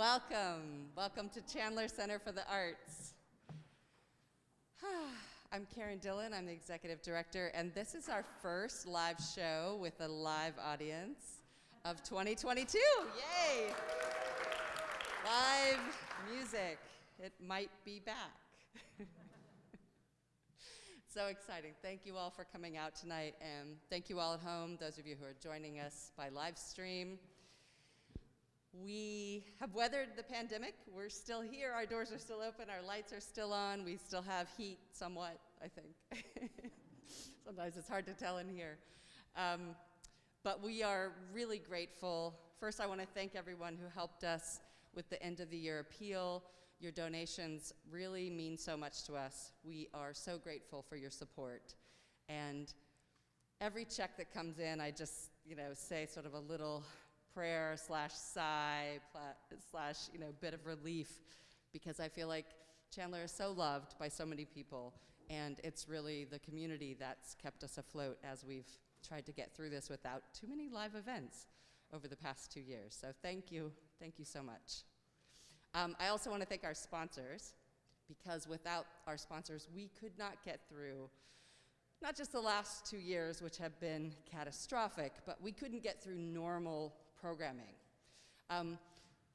Welcome to Chandler Center for the Arts. I'm Karen Dillon, I'm the executive director, and this is our first live show with a live audience of 2022. Yay! Live music, it might be back. So exciting. Thank you all for coming out tonight, and thank you all at home, those of you who are joining us by live stream. We have weathered the pandemic. We're still here. Our doors are still open. Our lights are still on. We still have heat somewhat, I think. Sometimes it's hard to tell in here. But we are really grateful. First, I want to thank everyone who helped us with the end of the year appeal. Your donations really mean so much to us. We are so grateful for your support. And every check that comes in, I just, say sort of a little prayer / sigh / bit of relief, because I feel like Chandler is so loved by so many people, and it's really the community that's kept us afloat as we've tried to get through this without too many live events over the past 2 years. So thank you so much. I also want to thank our sponsors, because without our sponsors, we could not get through not just the last 2 years, which have been catastrophic, but we couldn't get through normal programming.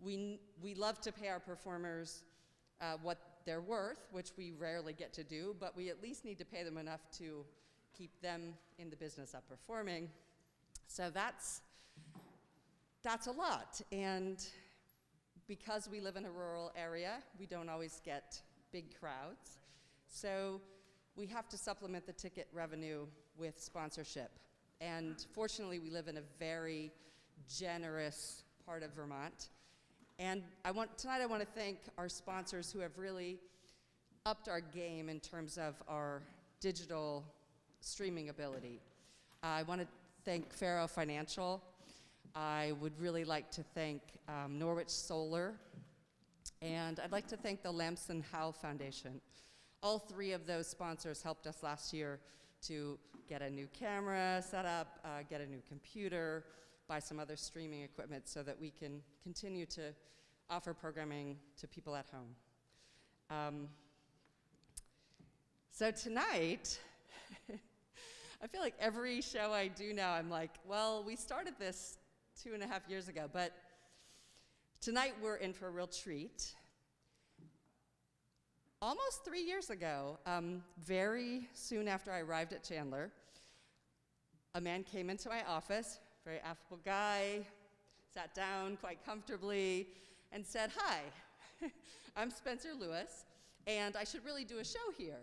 We love to pay our performers what they're worth, which we rarely get to do, but we at least need to pay them enough to keep them in the business of performing. So that's a lot. And because we live in a rural area, we don't always get big crowds. So we have to supplement the ticket revenue with sponsorship. And fortunately, we live in a very generous part of Vermont. And tonight I want to thank our sponsors who have really upped our game in terms of our digital streaming ability. I want to thank Faro Financial. I would really like to thank Norwich Solar. And I'd like to thank the Lamson Howe Foundation. All three of those sponsors helped us last year to get a new camera set up, get a new computer, buy some other streaming equipment so that we can continue to offer programming to people at home. So tonight, I feel like every show I do now, I'm like, well, we started this 2.5 years ago, but tonight we're in for a real treat. Almost 3 years ago, very soon after I arrived at Chandler, a man came into my office, very affable guy, sat down quite comfortably, and said, "Hi, I'm Spencer Lewis, and I should really do a show here."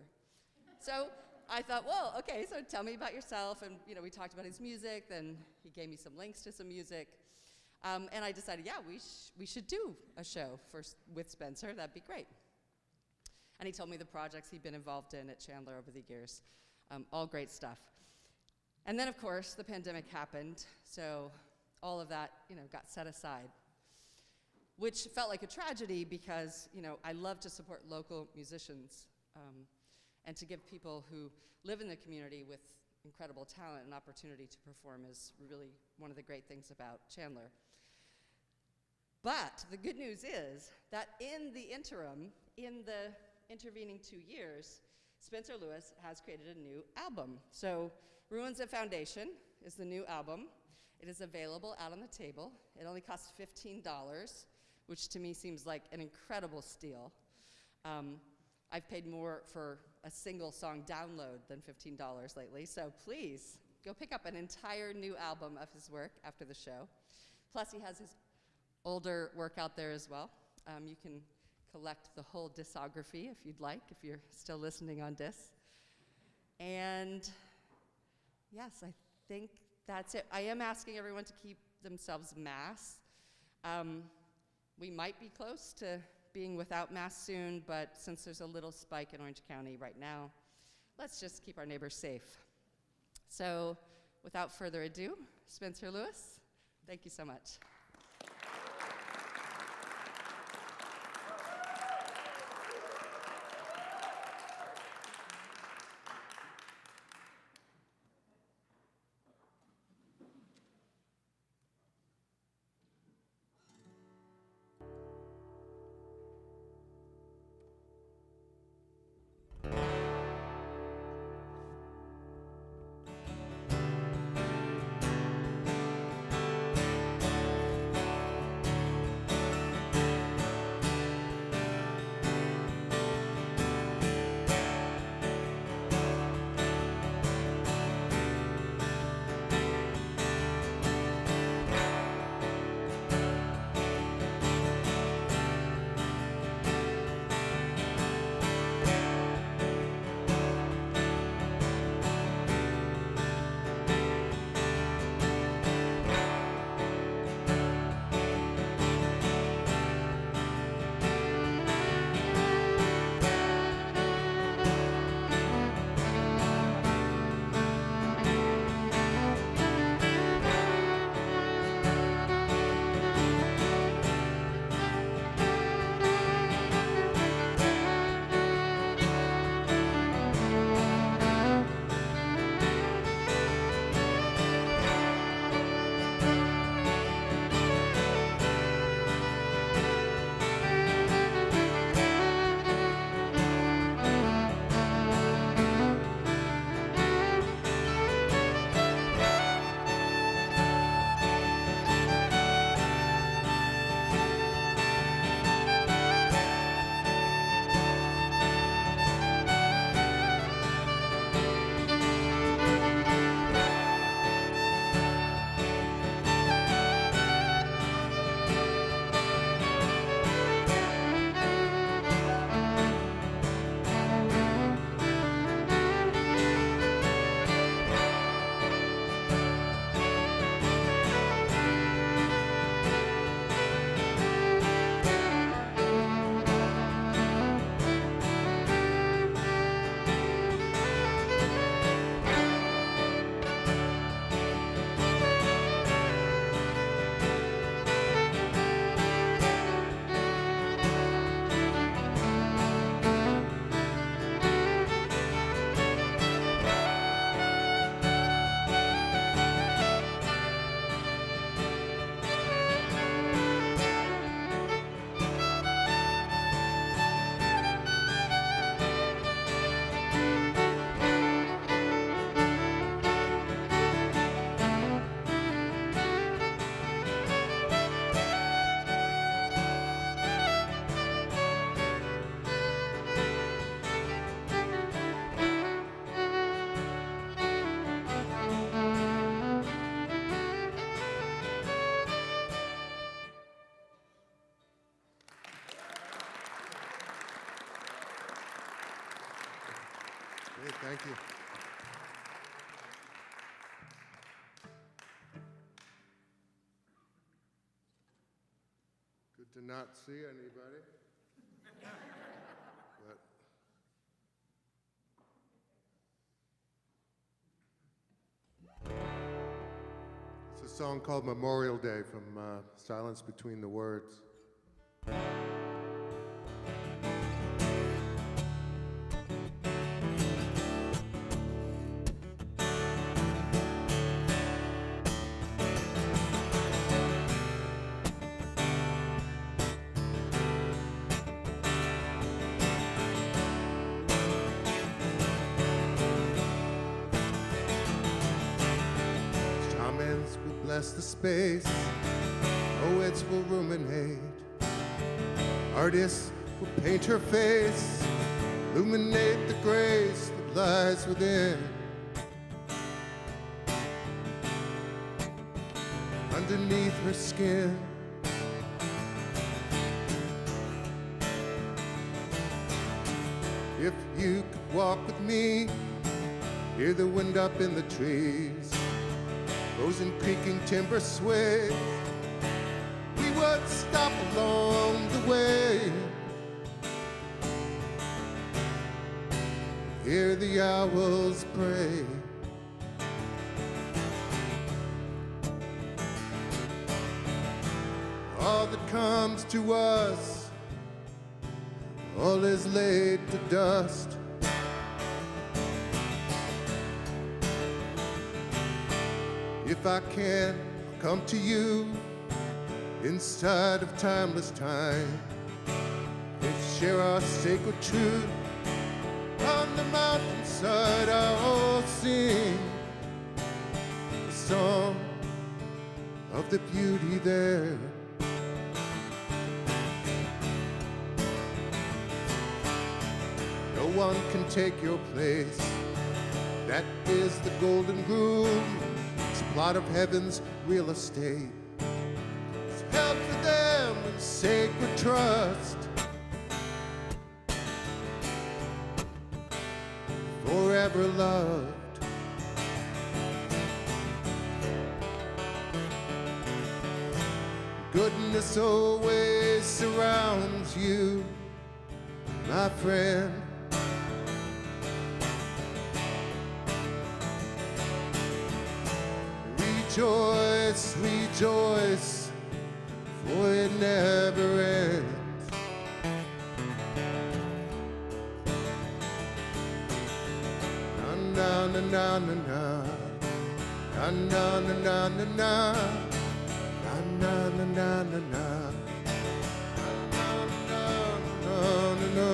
So I thought, well, okay, so tell me about yourself, and we talked about his music, then he gave me some links to some music, and I decided, yeah, we should do a show with Spencer, that'd be great. And he told me the projects he'd been involved in at Chandler over the years, all great stuff. And then, of course, the pandemic happened, so all of that, got set aside, which felt like a tragedy because, I love to support local musicians and to give people who live in the community with incredible talent an opportunity to perform is really one of the great things about Chandler. But the good news is that in the interim, in the intervening 2 years, Spencer Lewis has created a new album. So Ruins of Foundation is the new album. It is available out on the table. It only costs $15, which to me seems like an incredible steal. I've paid more for a single song download than $15 lately, so please go pick up an entire new album of his work after the show. Plus he has his older work out there as well. You can collect the whole discography if you'd like, if you're still listening on disc. And yes, I think that's it. I am asking everyone to keep themselves masked. We might be close to being without masks soon, but since there's a little spike in Orange County right now, let's just keep our neighbors safe. So without further ado, Spencer Lewis, thank you so much. Hey, thank you. Good to not see anybody. But it's a song called Memorial Day from Silence Between the Words. Shamans will bless the space, poets will ruminate, artists will paint her face, illuminate the grace that lies within. Underneath her skin, if you could walk with me, hear the wind up in the trees, frozen creaking timber sway, we would stop along the way, hear the owls pray. All that comes to us, all is laid to dust. If I can come to you inside of timeless time, and share our sacred truth on the mountainside, I'll sing the song of the beauty there. No one can take your place. That is the golden rule. It's a plot of heaven's real estate. It's held for them in sacred trust. Forever loved. Goodness always surrounds you, my friend. Rejoice, rejoice, for it never ends. Na na na na na na na na na na na na na na na na.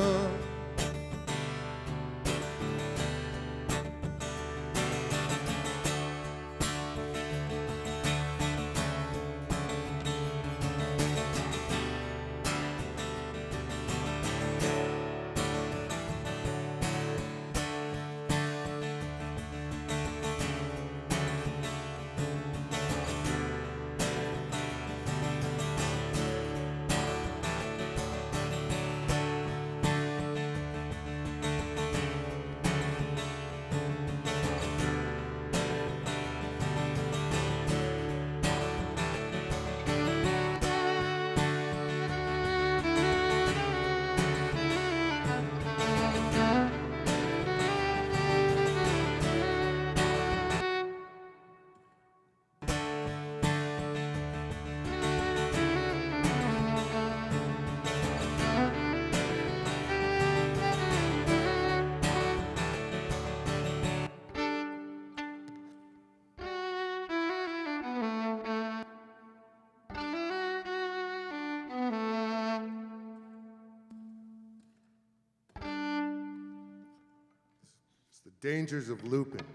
The dangers of looping.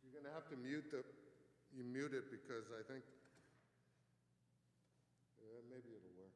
You're gonna have to mute it because I think maybe it'll work.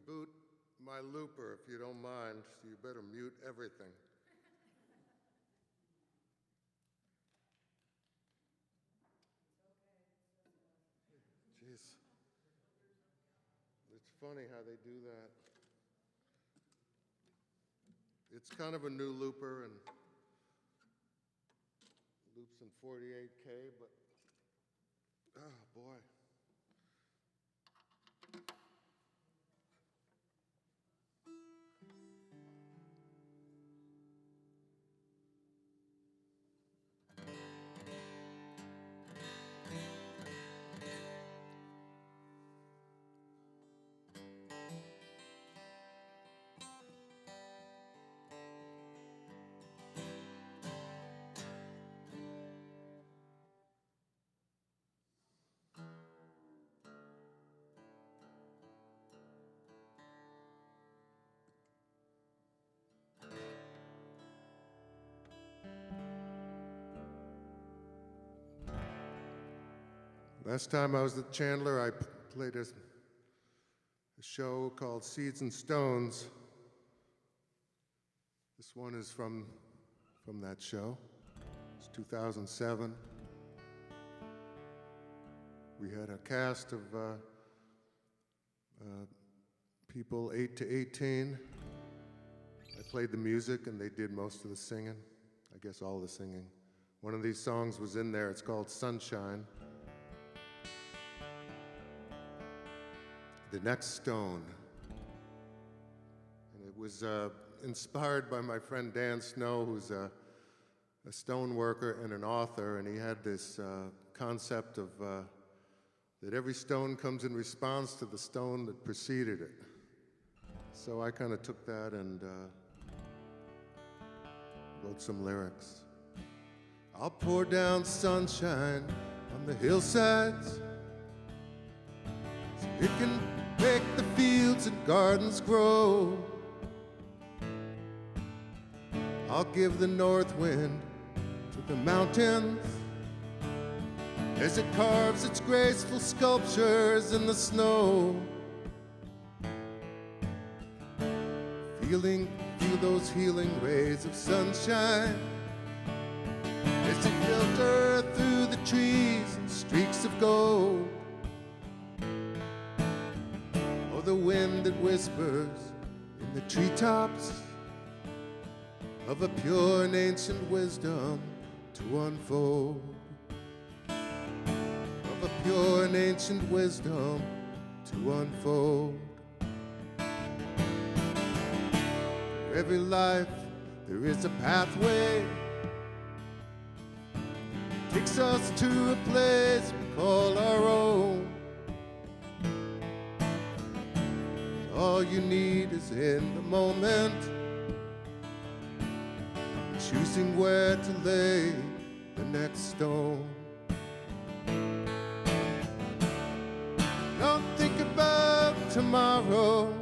reboot my looper, if you don't mind, so you better mute everything. Jeez. It's funny how they do that. It's kind of a new looper and loops in 48K, but oh boy. Last time I was at Chandler, I played a show called Seeds and Stones. This one is from that show. It's 2007. We had a cast of people 8 to 18. I played the music and they did most of the singing. I guess all the singing. One of these songs was in there. It's called Sunshine. The Next Stone. And it was inspired by my friend Dan Snow, who's a stone worker and an author, and he had this concept of that every stone comes in response to the stone that preceded it. So I kind of took that and wrote some lyrics. I'll pour down sunshine on the hillsides so it can make the fields and gardens grow. I'll give the north wind to the mountains as it carves its graceful sculptures in the snow. Feel those healing rays of sunshine as they filter through the trees in streaks of gold. The wind that whispers in the treetops of a pure and ancient wisdom to unfold. Of a pure and ancient wisdom to unfold. For every life there is a pathway that takes us to a place we call our own. All you need is in the moment, choosing where to lay the next stone. Don't think about tomorrow.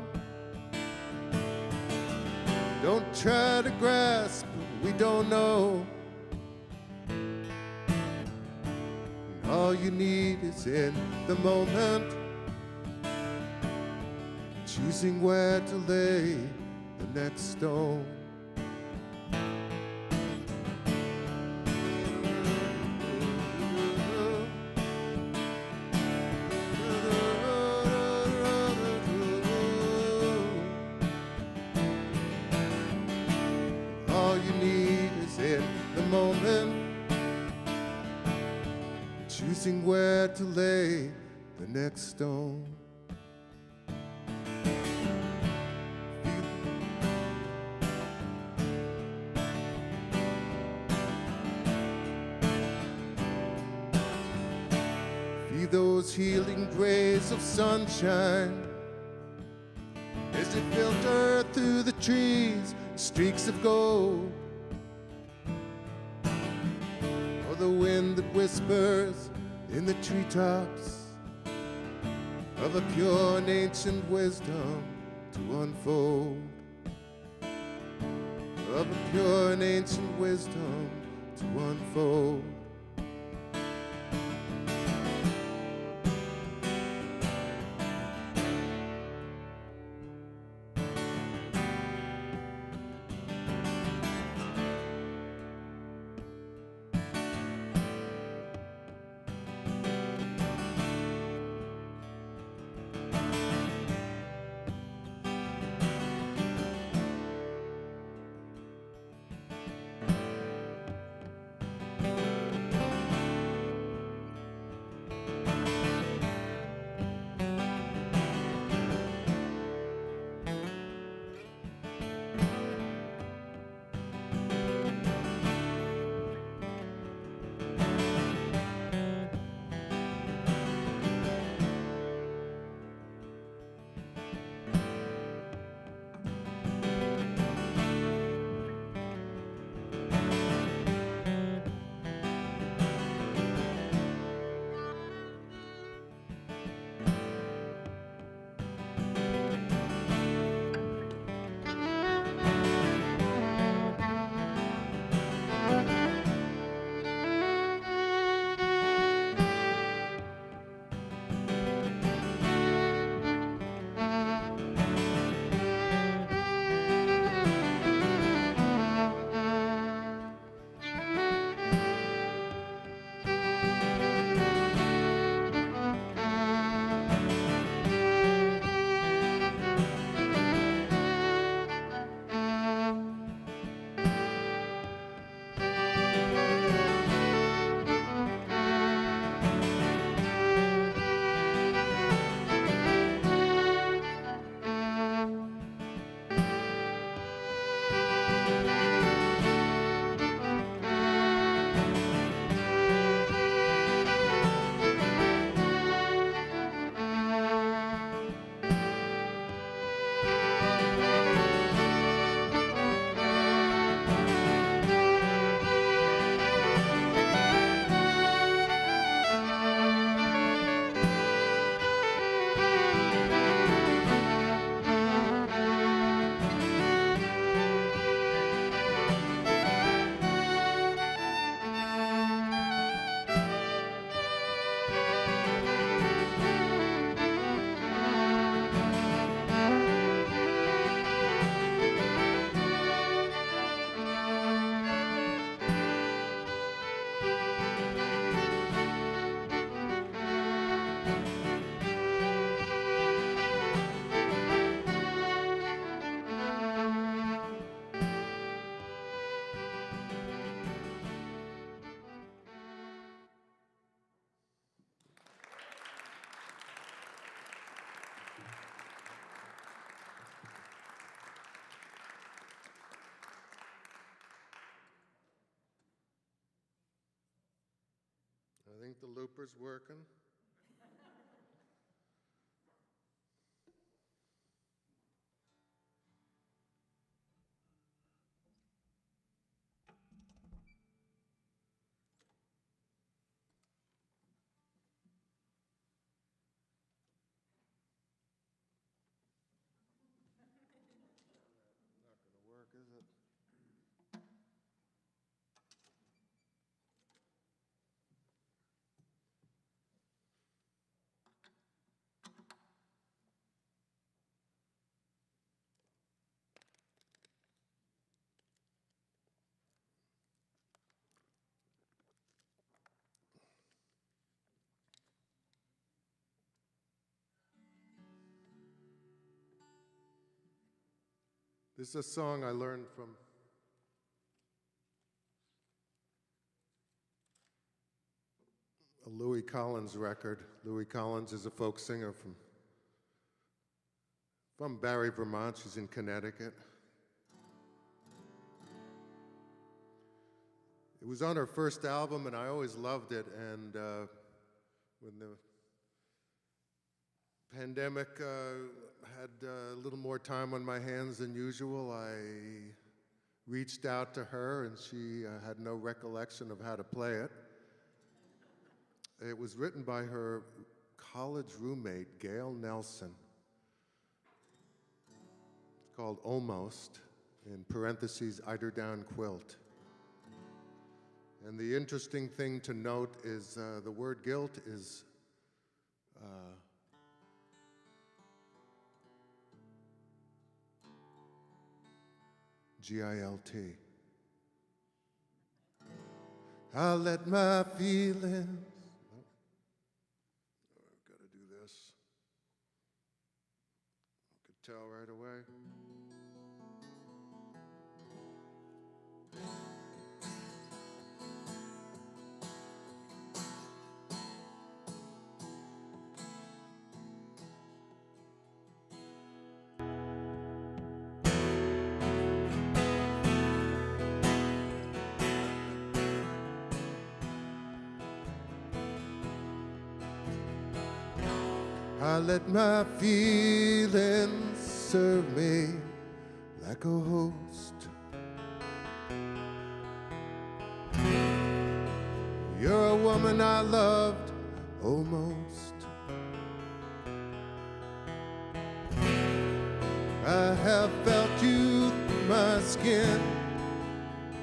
Don't try to grasp what we don't know. All you need is in the moment, choosing where to lay the next stone. All you need is in the moment, choosing where to lay the next stone. Those healing rays of sunshine as they filter through the trees, streaks of gold. Or the wind that whispers in the treetops of a pure and ancient wisdom to unfold. Of a pure and ancient wisdom to unfold. think the looper's working? Not gonna work, is it? This is a song I learned from a Louis Collins record. Louis Collins is a folk singer from Barre, Vermont. She's in Connecticut. It was on her first album, and I always loved it. And when the pandemic had a little more time on my hands than usual, I reached out to her, and she had no recollection of how to play it. It was written by her college roommate, Gail Nelson. It's called Almost, in parentheses, eiderdown quilt. And the interesting thing to note is the word guilt is G-I-L-T. I'll let my feelings. I've got to do this. I could tell right away. I let my feelings serve me like a host. You're a woman I loved almost. I have felt you through my skin,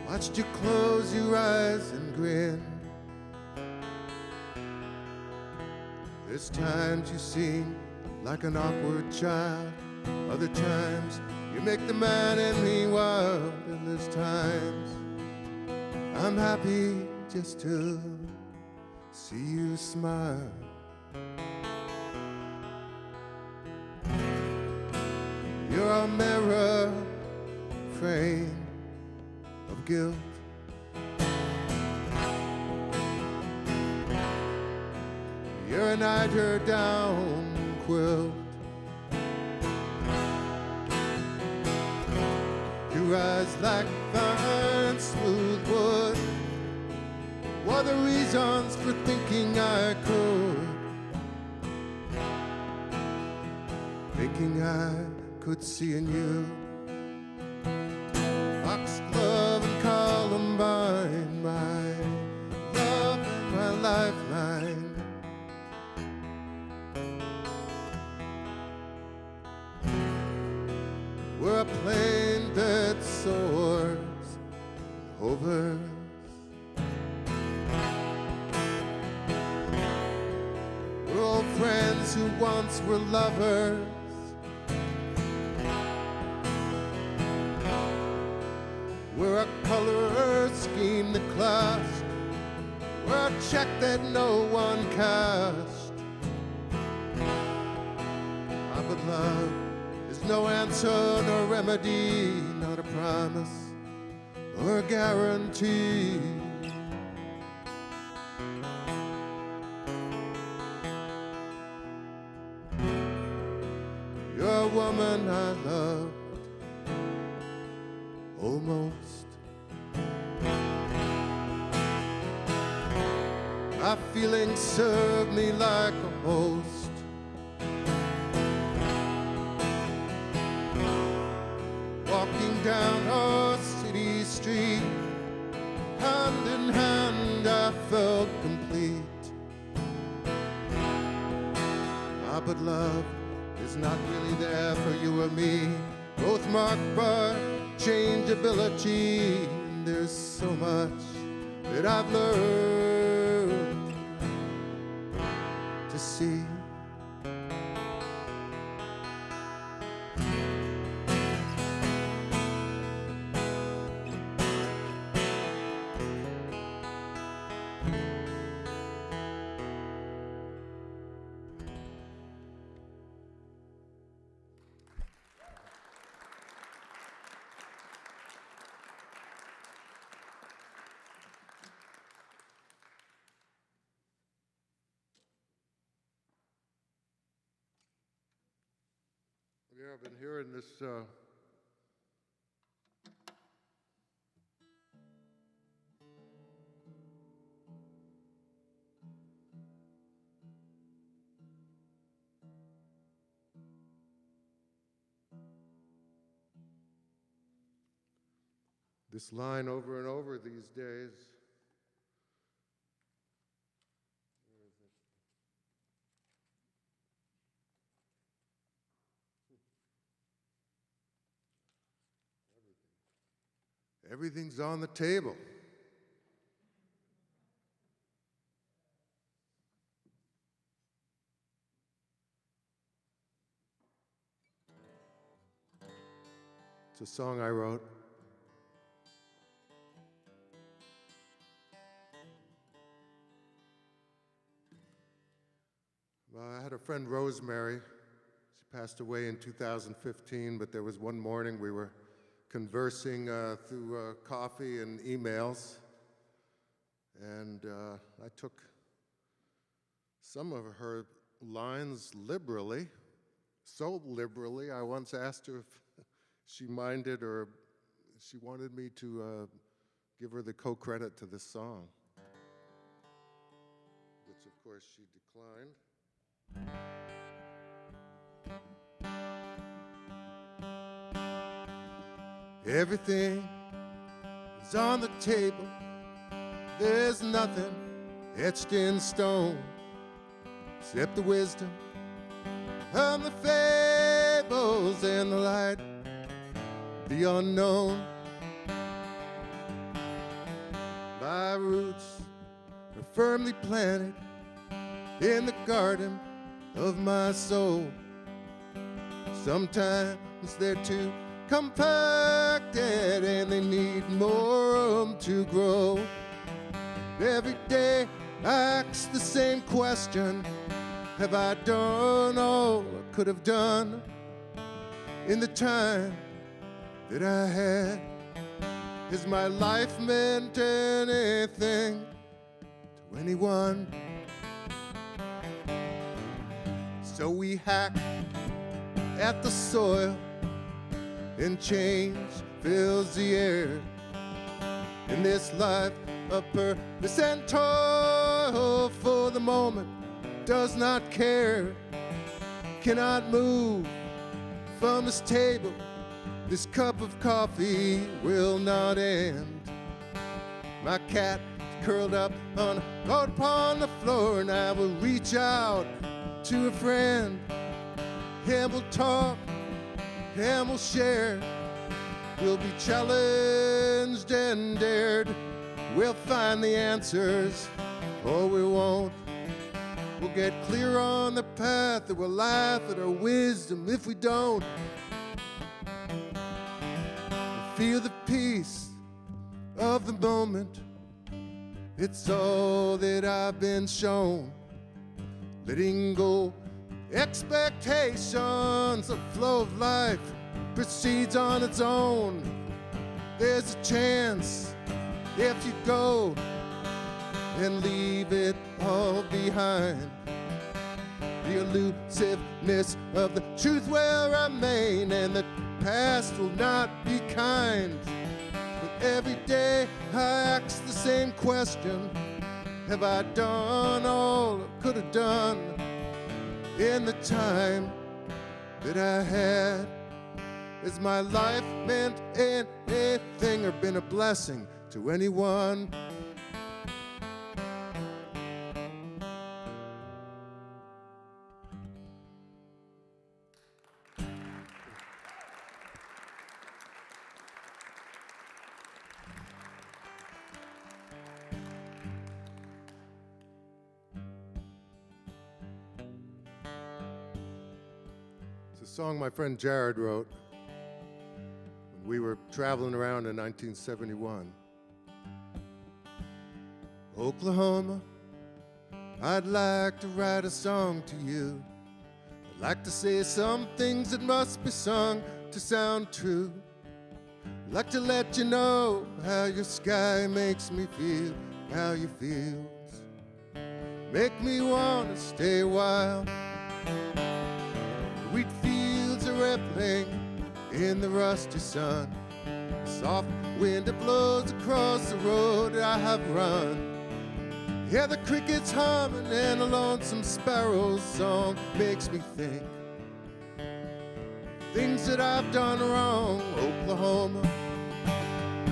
watched you close your eyes and grin. There's times you seem like an awkward child, other times you make the man in me wild, and there's times I'm happy just to see you smile. You're a mirror frame of guilt. You're an eider-down quilt. You rise like fine, smooth wood. What are the reasons for thinking I could? Thinking I could see in you foxglove and columbine, my love and my lifeline. We're a plane that soars and hovers. We're old friends who once were lovers. We're a color scheme that clashed. We're a check that no one cashed. But love is no answer, no remedy, not a promise or a guarantee. You're a woman I loved almost. My feelings serve me like a host. Walking down our city street, hand in hand, I felt complete. But love is not really there for you or me, both marked by changeability. And there's so much that I've learned to see. Yeah, I've been hearing this this line over and over these days. Where is it? Everything's on the table. It's a song I wrote. Well, I had a friend, Rosemary. She passed away in 2015, but there was one morning we were conversing through coffee and emails, and I took some of her lines liberally, so liberally I once asked her if she minded or she wanted me to give her the co-credit to this song, which of course she declined. Everything is on the table. There's nothing etched in stone except the wisdom of the fables and the light, the unknown. My roots are firmly planted in the garden of my soul. Sometimes they're too compacted and they need more room to grow. Every day I ask the same question: have I done all I could have done in the time that I had? Has my life meant anything to anyone? So we hack at the soil and change fills the air. In this life of purpose and toil, for the moment does not care, cannot move from this table. This cup of coffee will not end. My cat is curled up out upon the floor, and I will reach out to a friend, and we'll talk and we'll share. We'll be challenged and dared. We'll find the answers, or we won't. We'll get clear on the path, and we'll laugh at our wisdom if we don't. Feel the peace of the moment. It's all that I've been shown. Letting go expectations, the flow of life proceeds on its own. There's a chance if you go and leave it all behind. The elusiveness of the truth will remain, and the past will not be kind. But every day I ask the same question: Have I done all I could have done in the time that I had? Has my life meant anything or been a blessing to anyone? It's a song my friend Jared wrote when we were traveling around in 1971. Oklahoma, I'd like to write a song to you. I'd like to say some things that must be sung to sound true. I'd like to let you know how your sky makes me feel, how your fields make me want to stay a while. Wheat fields are rippling in the rusty sun. Soft wind that blows across the road I have run. Hear the crickets humming and a lonesome sparrow's song makes me think things that I've done wrong. Oklahoma,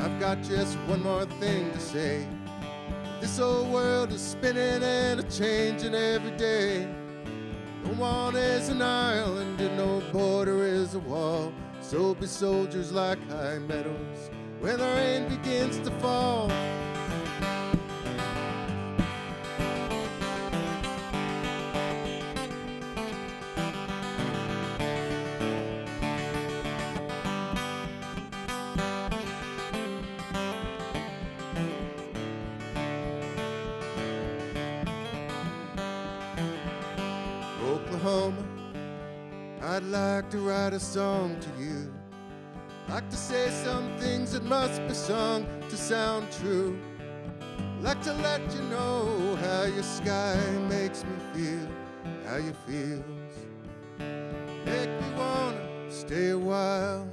I've got just one more thing to say. This old world is spinning and a-changing every day. No one is an island and no border is a wall. So be soldiers like high meadows when the rain begins to fall. Oklahoma, I'd like to write a song to you. Like to say some things that must be sung to sound true. Like to let you know how your sky makes me feel, how your fields make me wanna stay a while.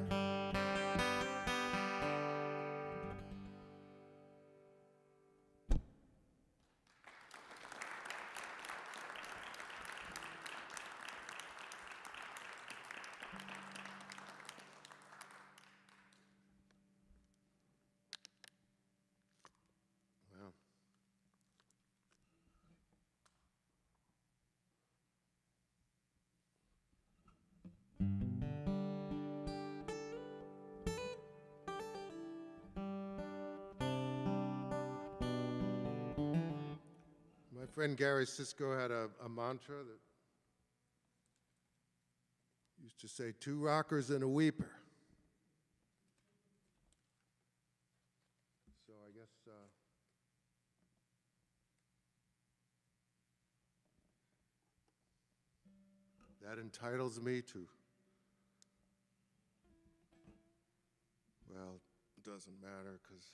My friend Gary Sisko had a mantra that used to say, 2 rockers and a weeper. So I guess that entitles me to, well, it doesn't matter because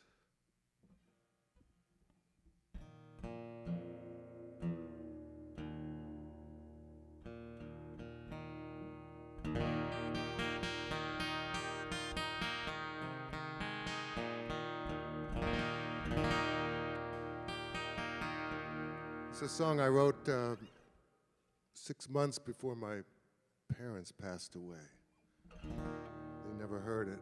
it's a song I wrote 6 months before my parents passed away. They never heard it.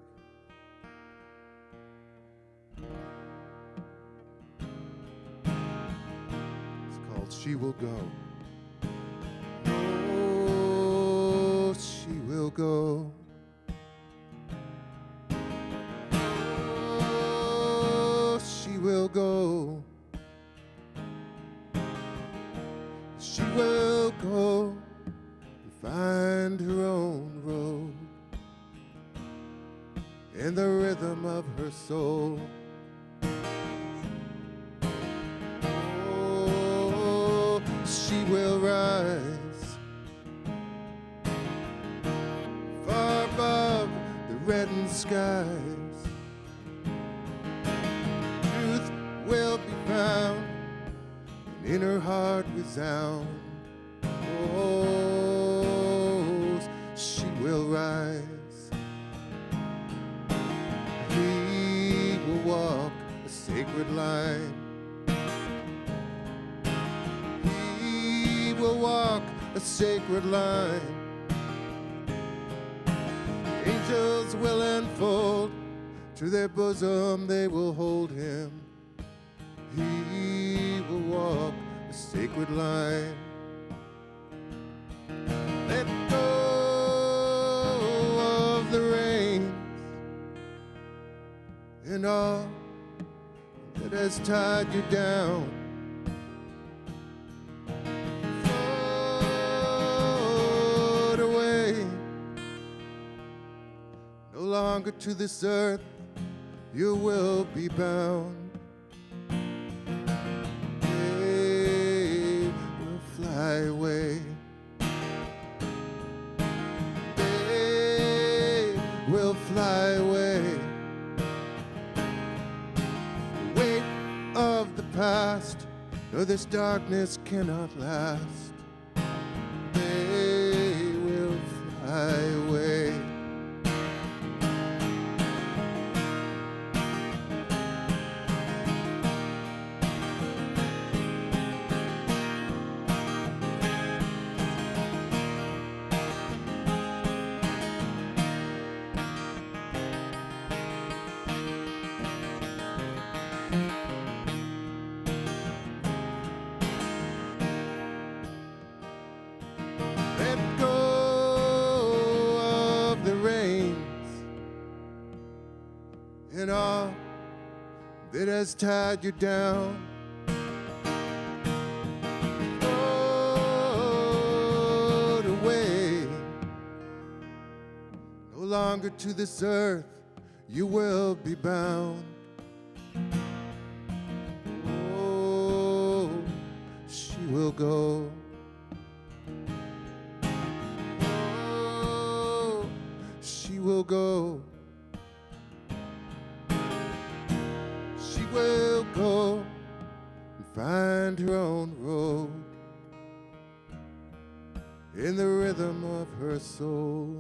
It's called She Will Go. Oh, she will go. Oh, she will go. She will go and find her own road in the rhythm of her soul. Oh, she will rise far above the reddened skies. Truth will be found and in her heart resound. Oh, she will rise. He will walk a sacred line a sacred line. Angels will enfold, to their bosom they will hold him. He will walk a sacred line. Let go of the reins and all that has tied you down. Float away, no longer to this earth you will be bound. They will fly away. They will fly away. The weight of the past, no, this darkness cannot last. They will fly away. Let go of the reins and all that has tied you down. Float away, no longer to this earth you will be bound. Oh, she will go. She will go. She will go and find her own road in the rhythm of her soul.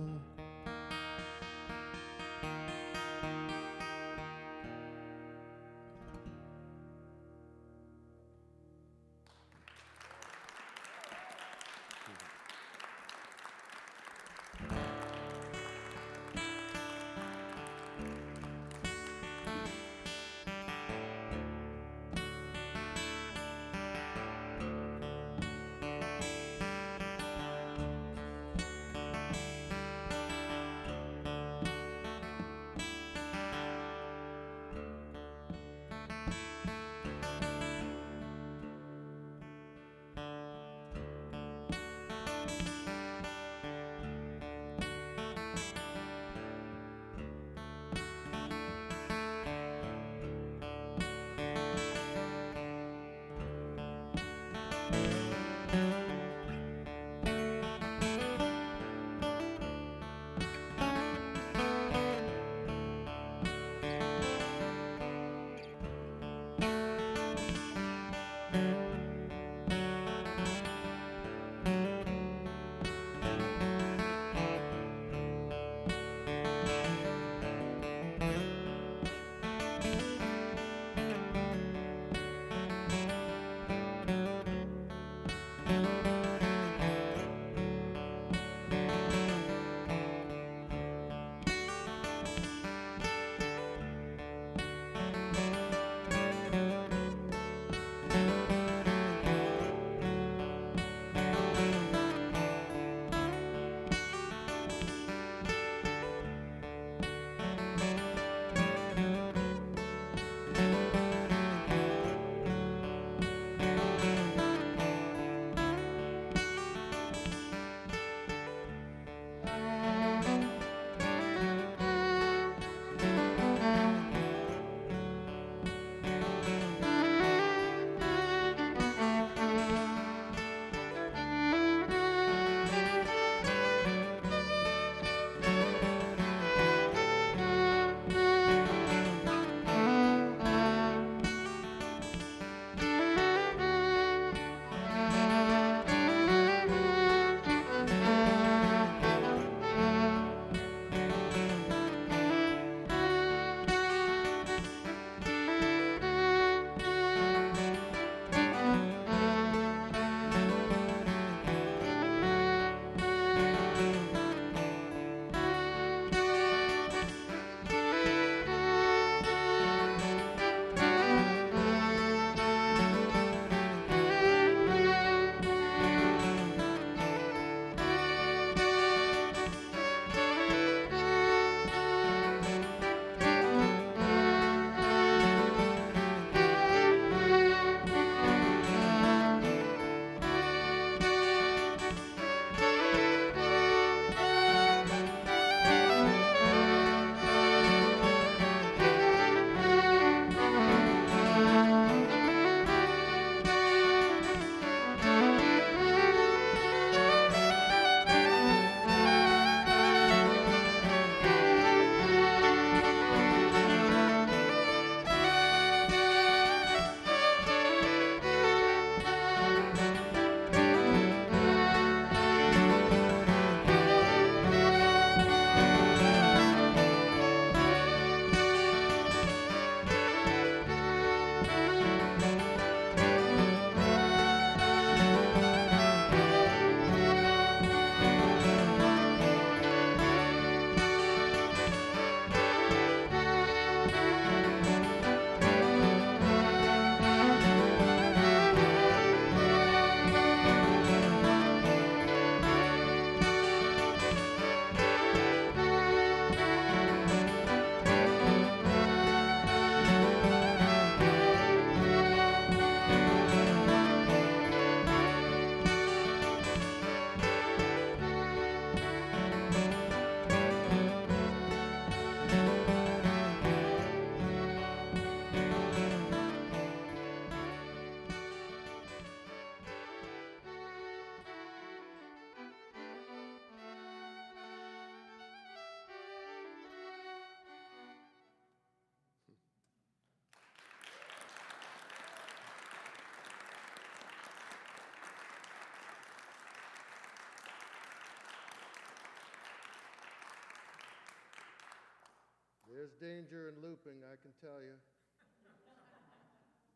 There's danger in looping, I can tell you.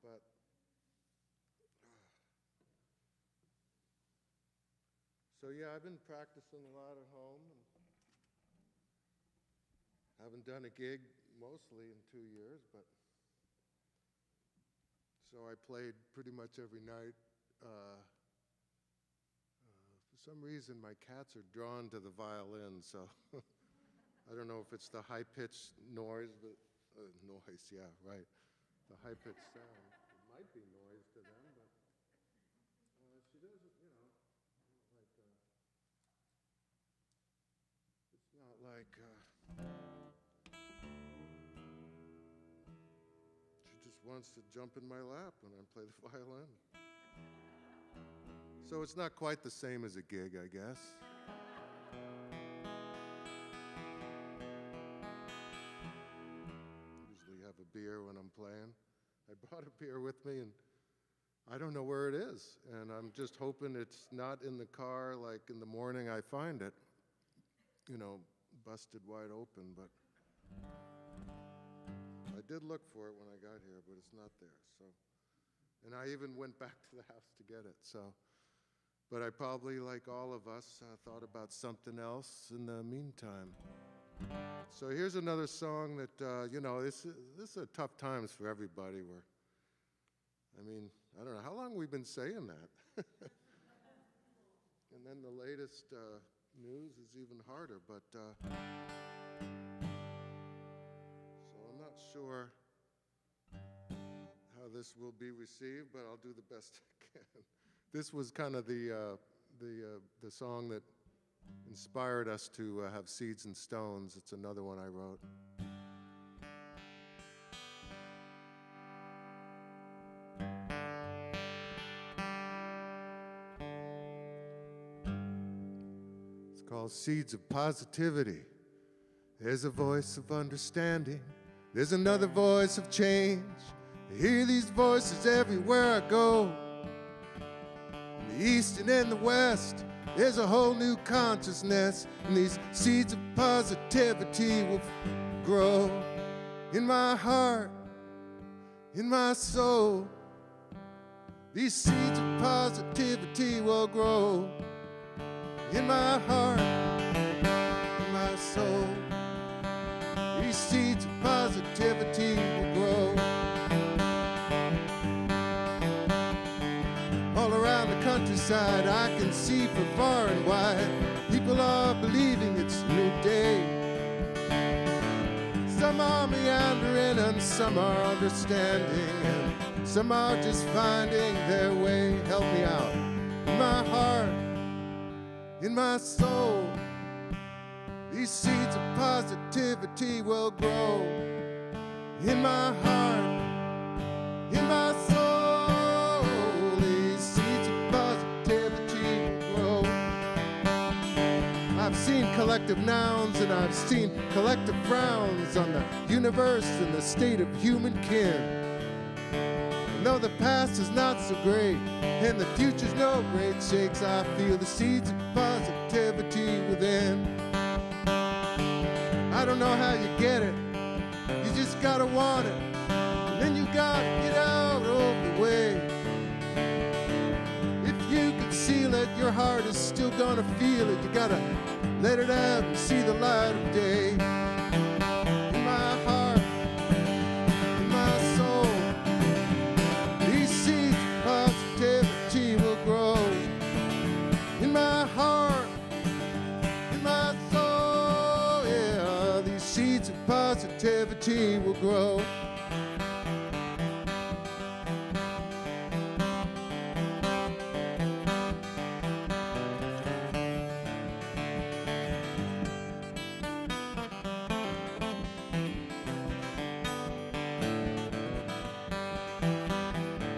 But so yeah, I've been practicing a lot at home and haven't done a gig mostly in 2 years, but so I played pretty much every night. For some reason, my cats are drawn to the violin, so I don't know if it's the high-pitched noise, but noise, yeah, right. The high-pitched sound. It might be noise to them, but she doesn't, it's not like, she just wants to jump in my lap when I play the violin. So it's not quite the same as a gig, I guess. Usually have a beer when I'm playing. I brought a beer with me, and I don't know where it is. And I'm just hoping it's not in the car, like in the morning I find it, busted wide open. But I did look for it when I got here, but it's not there. So, and I even went back to the house to get it. So. But I probably, like all of us, thought about something else in the meantime. So here's another song that, this is a tough times for everybody. I don't know, how long we've been saying that? And then the latest news is even harder, but so I'm not sure how this will be received, but I'll do the best I can. This was kind of the song that inspired us to have Seeds and Stones. It's another one I wrote. It's called Seeds of Positivity. There's a voice of understanding. There's another voice of change. I hear these voices everywhere I go. The East and in the West, there's a whole new consciousness, and these seeds of positivity will grow in my heart, in my soul. These seeds of positivity will grow in my heart, in my soul. These seeds of positivity will grow. All around the countryside, I can see from far and wide, people are believing it's a new day. Some are meandering and some are understanding, and some are just finding their way. Help me out. In my heart, in my soul, these seeds of positivity will grow. In my heart, in my soul. I've seen collective nouns and I've seen collective frowns on the universe and the state of human kin. And though the past is not so great and the future's no great shakes, I feel the seeds of positivity within. I don't know how you get it, you just gotta want it, and then you gotta get out of the way. If you conceal it, your heart is still gonna feel it. You gotta let it out and see the light of day. In my heart, in my soul, these seeds of positivity will grow. In my heart, in my soul, yeah, these seeds of positivity will grow.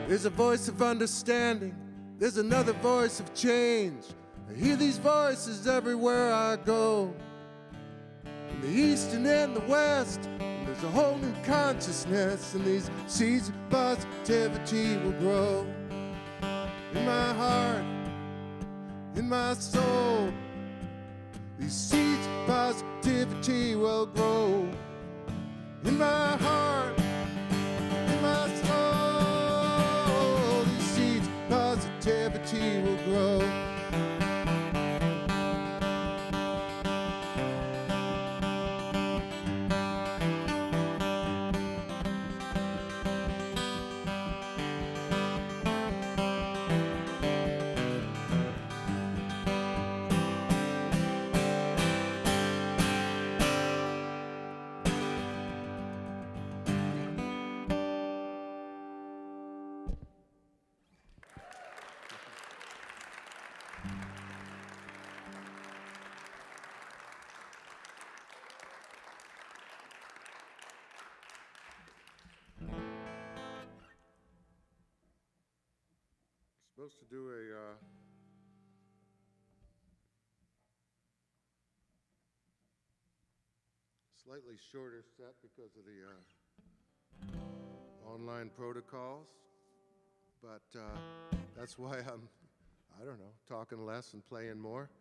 There's a voice of understanding, there's another voice of change. I hear these voices everywhere I go. In the East and in the West, and there's a whole new consciousness, and these seeds of positivity will grow. In my heart, in my soul, these seeds of positivity will grow. supposed to do a slightly shorter set because of the online protocols, but that's why I'm, I don't know, talking less and playing more.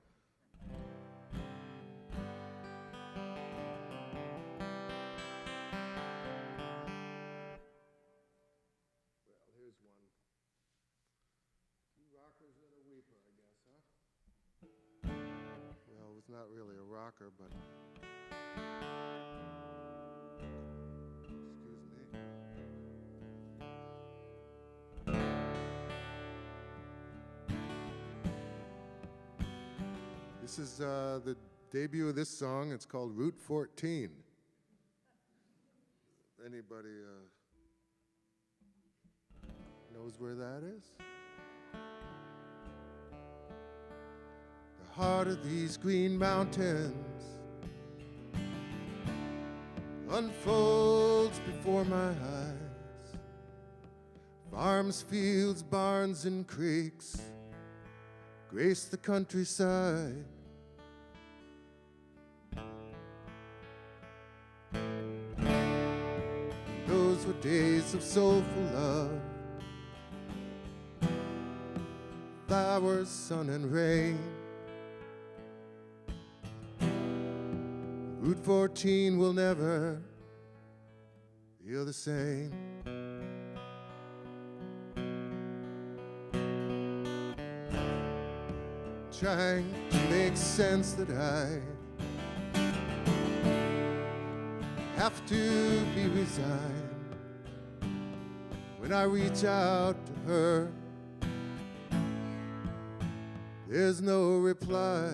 Well, here's one. Two rockers and a weeper, I guess, huh? Well, it was not really a rocker, but excuse me. This is the debut of this song. It's called Route 14. Anybody knows where that is? The heart of these green mountains unfolds before my eyes. Farms, fields, barns, and creeks grace the countryside. Those were days of soulful love, flowers, sun, and rain. Route 14 will never feel the same. Trying to make sense that I have to be resigned when I reach out to her. There's no reply.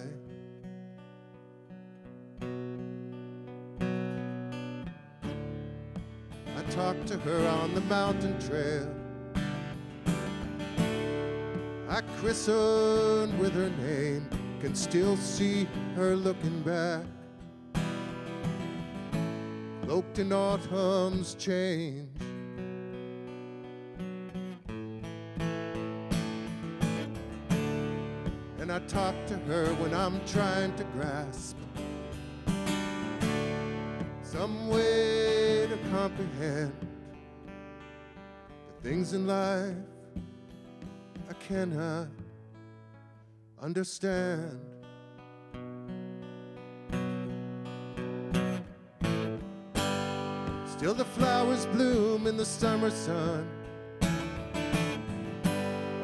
I talk to her on the mountain trail. I christened with her name, can still see her looking back, cloaked in autumn's change. And I talk to her when I'm trying to grasp some way to comprehend the things in life I cannot understand. Still the flowers bloom in the summer sun.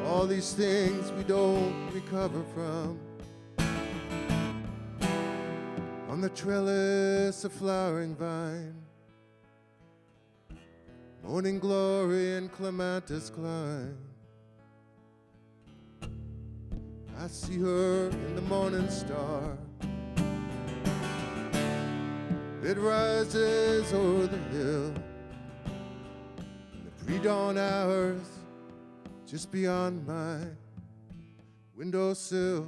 All these things we don't recover from. On the trellis a flowering vine, morning glory and clematis climb. I see her in the morning star that rises over the hill in the pre-dawn hours just beyond my windowsill.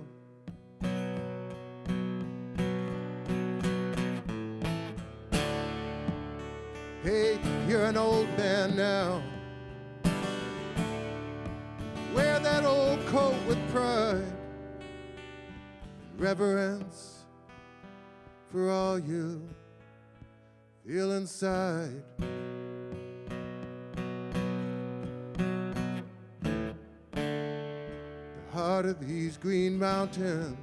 Hey, you're an old man now. Wear that old coat with pride, reverence for all you feel inside. The heart of these green mountains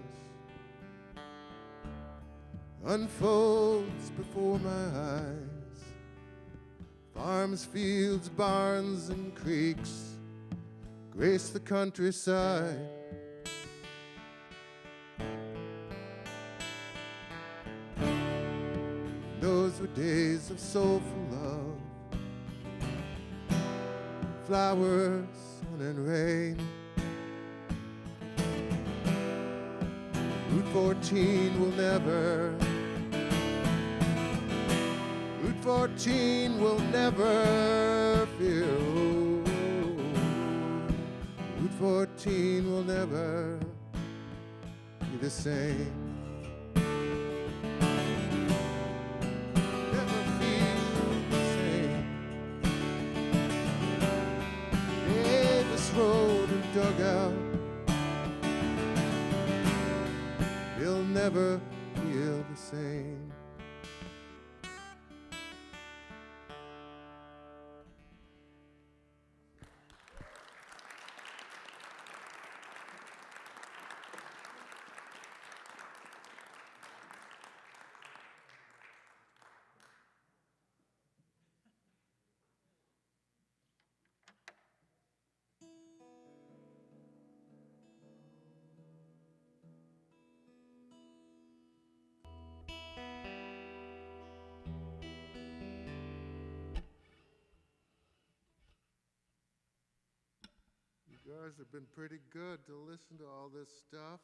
unfolds before my eyes. Farms, fields, barns, and creeks grace the countryside. Those were days of soulful love, flowers, sun, and rain. Route 14 will never, Route 14 will never feel. Route 14 will never be the same. Never feel the same. Davis Road and dugout, guys have been pretty good to listen to all this stuff.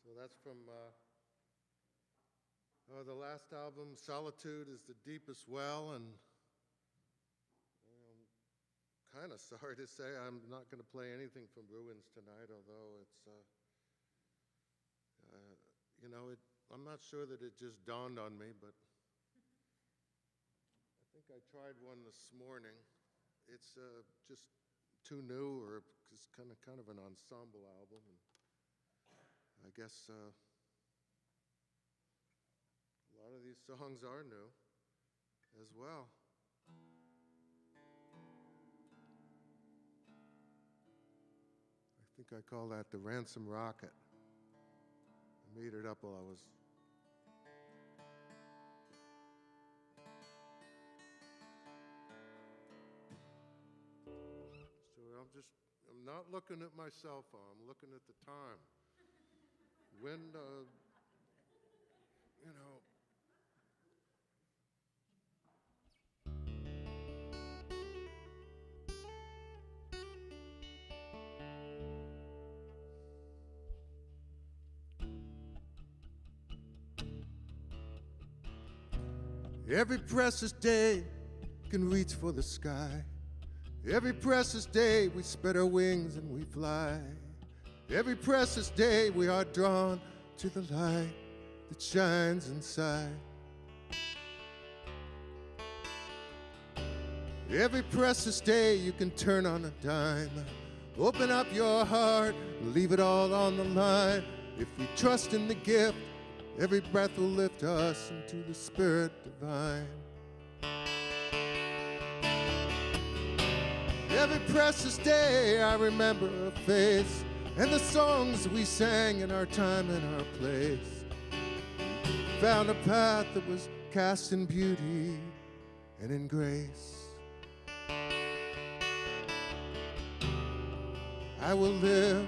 So that's from the last album, Solitude is the Deepest Well, and I'm kind of sorry to say I'm not going to play anything from Ruins tonight, although it's, I'm not sure that it just dawned on me, but I think I tried one this morning. It's just too new, or it's kind of an ensemble album. And I guess a lot of these songs are new as well. I think I call that the Ransom Rocket. I made it up while I was I'm not looking at my cell phone, I'm looking at the time. When, you know, every precious day can reach for the sky. Every precious day we spread our wings and we fly. Every precious day we are drawn to the light that shines inside. Every precious day you can turn on a dime. Open up your heart and leave it all on the line. If we trust in the gift, every breath will lift us into the Spirit divine. Every precious day I remember her face and the songs we sang in our time and our place. Found a path that was cast in beauty and in grace. I will live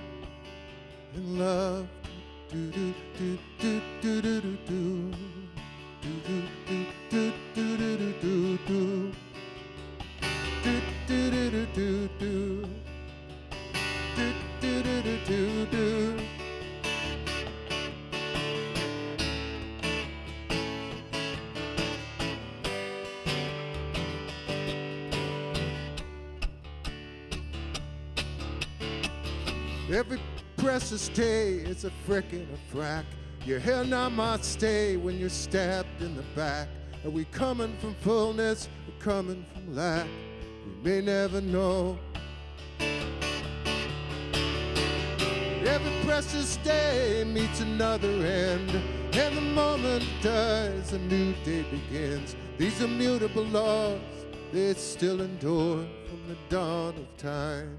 in love. Do do do do do do do do do do do do do do do do. Do do do do do do do do do do do. Every precious day is a frick and a frack. Your hair namaste when you're stabbed in the back. Are we coming from fullness or coming from lack? We may never know. Every precious day meets another end, and the moment does, a new day begins. These immutable laws, they still endure from the dawn of time.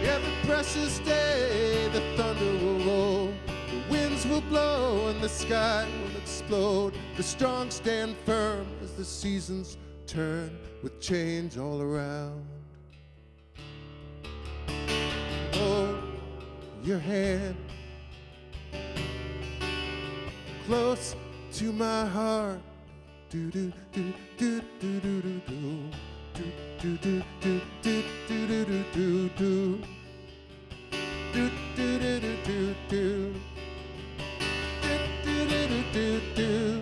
Every precious day the thunder will roll, the winds will blow and the sky will explode. The strong stand firm as the seasons turn with change all around. Hold your hand close to my heart. Do do do do do do do do do do do do do do do do. Do do do do do do do do do do do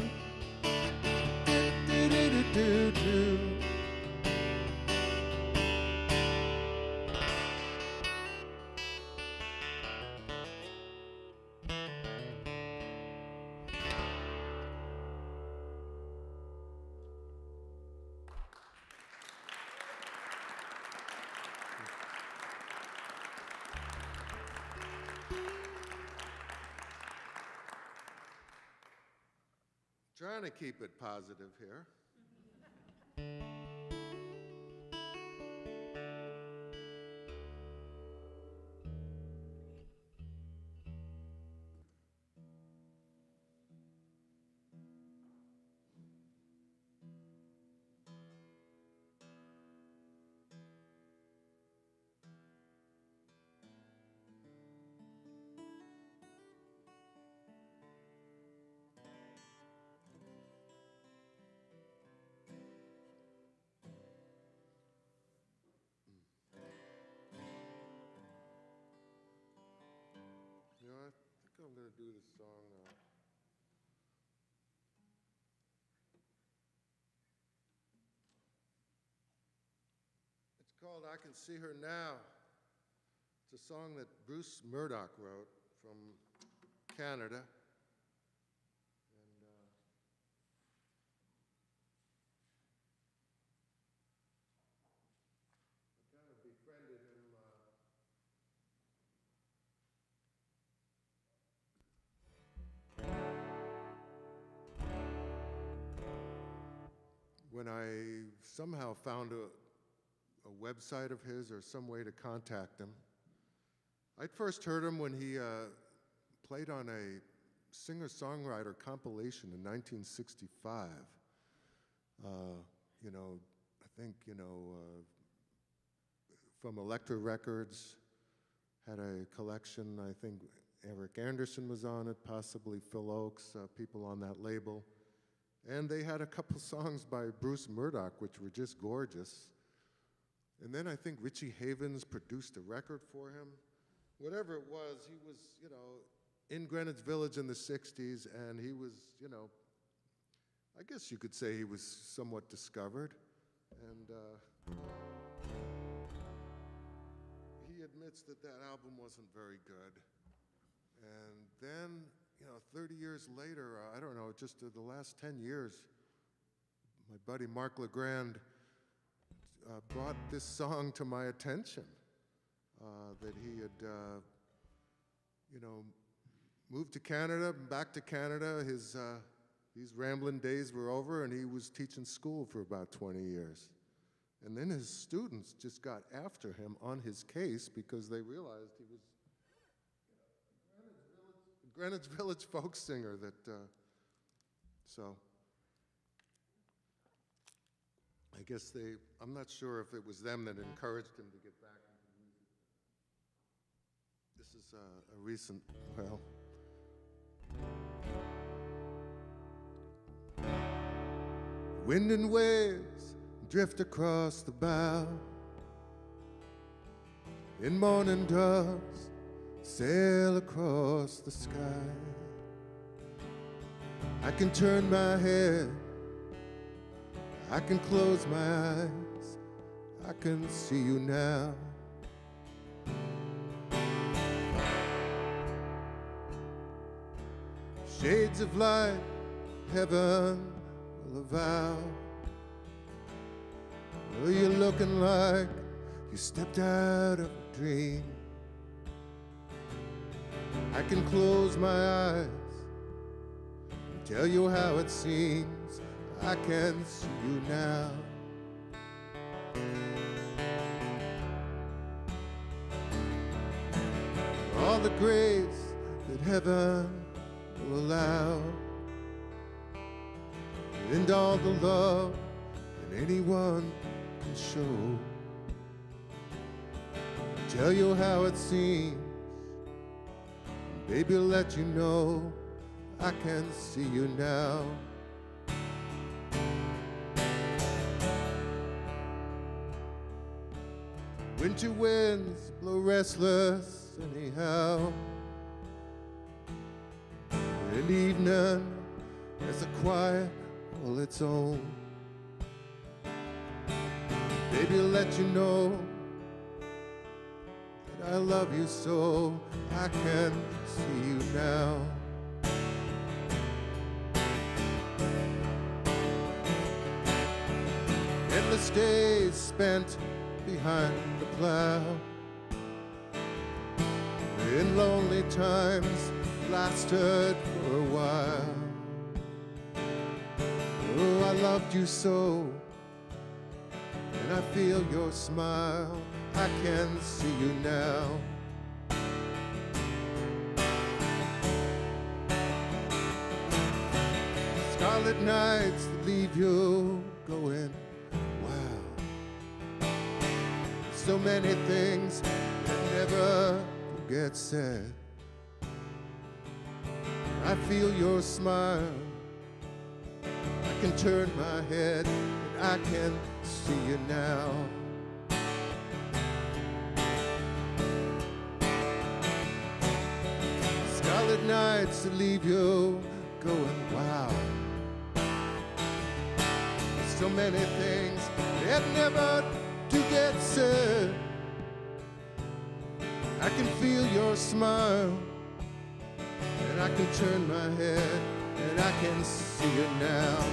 do do do do. Trying to keep it positive here. You know, I think I'm going to do this song. It's called I Can See Her Now. It's a song that Bruce Murdoch wrote from Canada. I kind of befriended him. When I somehow found a website of his or some way to contact him. I'd first heard him when he played on a singer-songwriter compilation in 1965. You know, I think, from Elektra Records, had a collection. I think Eric Anderson was on it, possibly Phil Oakes, people on that label. And they had a couple songs by Bruce Murdoch, which were just gorgeous. And then I think Richie Havens produced a record for him. Whatever it was, he was, in Greenwich Village in the 60s, and he was, I guess you could say he was somewhat discovered. And he admits that that album wasn't very good. And then, 30 years later, I don't know, just the last 10 years, my buddy Mark LeGrand brought this song to my attention, that he had, moved to Canada, back to Canada. These rambling days were over, and he was teaching school for about 20 years. And then his students just got after him on his case because they realized he was a Greenwich Village folk singer. So I guess I'm not sure if it was them that encouraged him to get back into music. This is a recent, wind and waves drift across the bow, and morning doves sail across the sky. I can turn my head, I can close my eyes, I can see you now. Shades of light, heaven will avow. Oh, you're looking like you stepped out of a dream. I can close my eyes and tell you how it seems. I can see you now. All the grace that heaven will allow, and all the love that anyone can show. Tell you how it seems, baby, let you know I can see you now. Winter winds blow restless anyhow, and evening has a quiet all its own. Baby, let you know that I love you so I can see you now. Endless days spent behind the plow, in lonely times lasted for a while. Oh, I loved you so, and I feel your smile. I can see you now. Scarlet nights that leave you going, wow. So many things that never get said. I feel your smile. I can turn my head and I can see you now. Scarlet nights that leave you going, wow. So many things that never do get said. I can feel your smile, and I can turn my head, and I can see you now.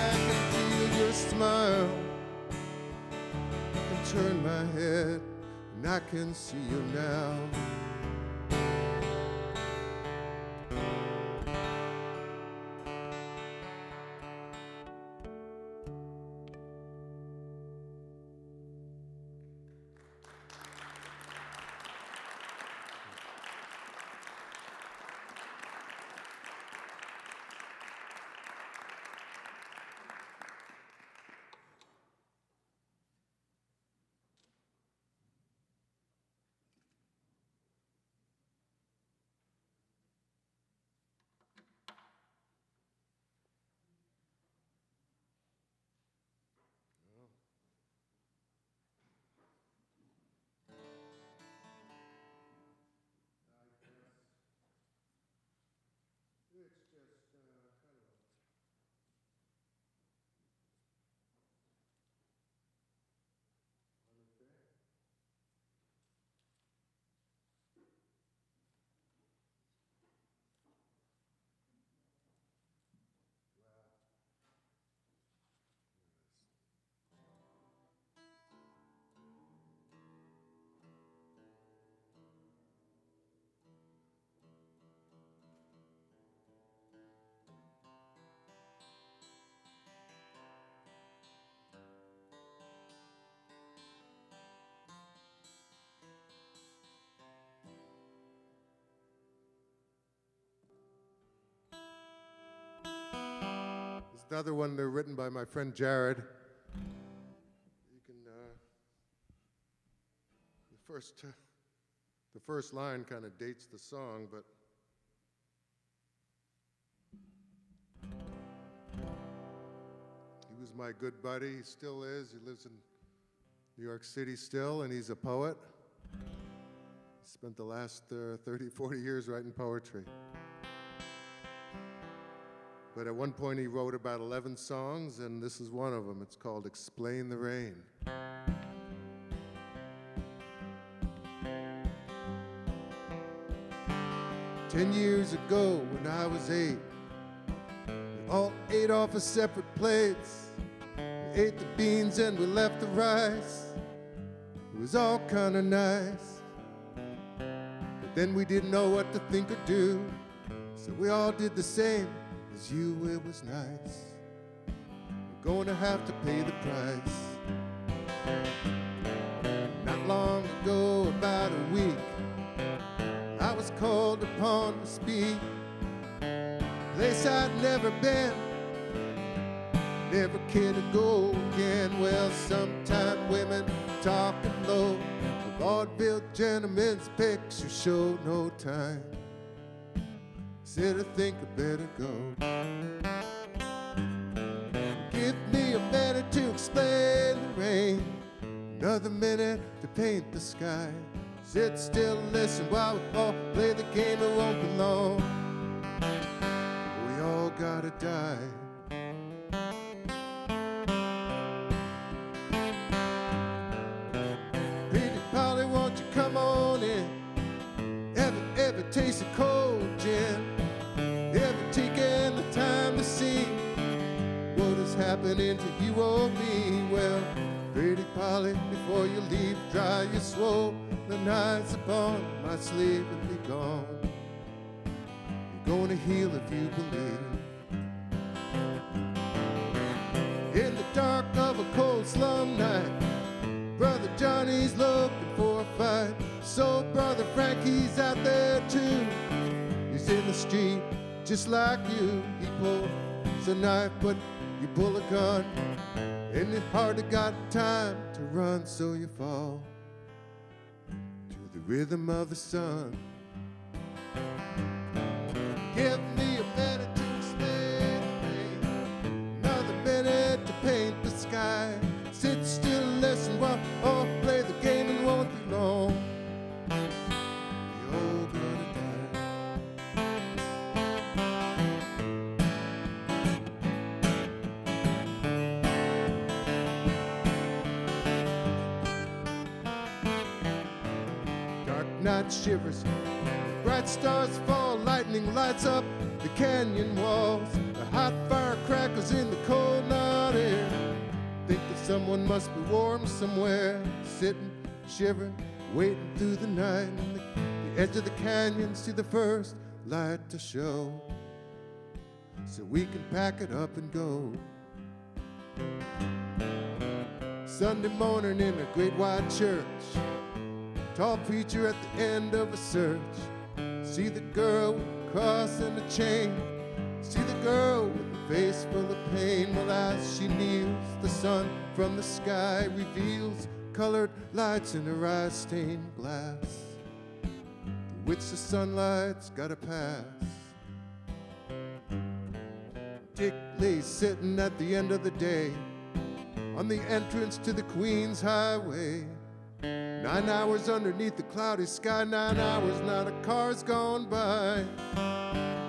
I can feel your smile, I can turn my head, and I can see you now. another one written by my friend Jared. You can, the first line kind of dates the song, but he was my good buddy. He still is. He lives in New York City still, and he's a poet. He spent the last 30, 40 years writing poetry. But at one point he wrote about 11 songs, and this is one of them. It's called Explain the Rain. 10 years ago when I was 8, we all ate off of separate plates. We ate the beans and we left the rice. It was all kind of nice. But then we didn't know what to think or do, so we all did the same as you. It was nice. We're going to have to pay the price. Not long ago, about a week, I was called upon to speak. Place I'd never been, never cared to go again. Well, sometime women talking low, the vaudeville gentlemen's picture show. No time, said I think I better go. Give me a minute to explain the rain, another minute to paint the sky. Sit still and listen while we all play the game. It won't be long, we all gotta die. Pretty Polly, won't you come on in? Ever tasted cold gin? Ever taken the time to see what is happening to you or me? Well, Pretty Polly, before you leave, dry your swole. The night's upon my sleeve and be gone. You're gonna heal if you believe. In the dark of a cold slum night, Brother Johnny's looking for a fight. So Brother Frankie's out there too. He's in the street just like you. He pulls a knife, but you pull a gun, and it's hardly got time to run, so you fall to the rhythm of the sun. Give me a minute to explain the rain, another minute to paint the sky. Sit still and listen while all play the game, and won't be long. We all gonna die. Dark night shivers, bright stars fall, lightning lights up the canyon walls. The hot firecrackers in the cold night air. Think that someone must be warm somewhere, sitting, shivering, waiting through the night. And the edge of the canyon, see the first light to show, so we can pack it up and go. Sunday morning in a great white church, tall preacher at the end of a search. See the girl with the cross and the chain, see the girl with the face full of pain. Well, as she kneels, the sun from the sky reveals colored lights in her eyes, stained glass, through which the sunlight's gotta pass. Dick lays sitting at the end of the day on the entrance to the Queen's Highway. 9 hours underneath the cloudy sky, 9 hours, not a car's gone by.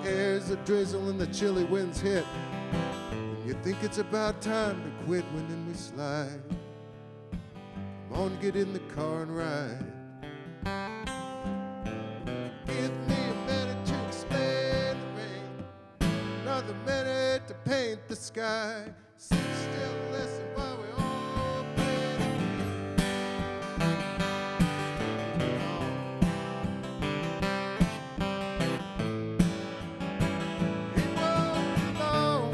Air's a drizzle and the chilly winds hit, and you think it's about time to quit when then we slide. Come on, get in the car and ride. Give me a minute to explain the rain, another minute to paint the sky. Sit still, listen while we all play the game. It won't be long.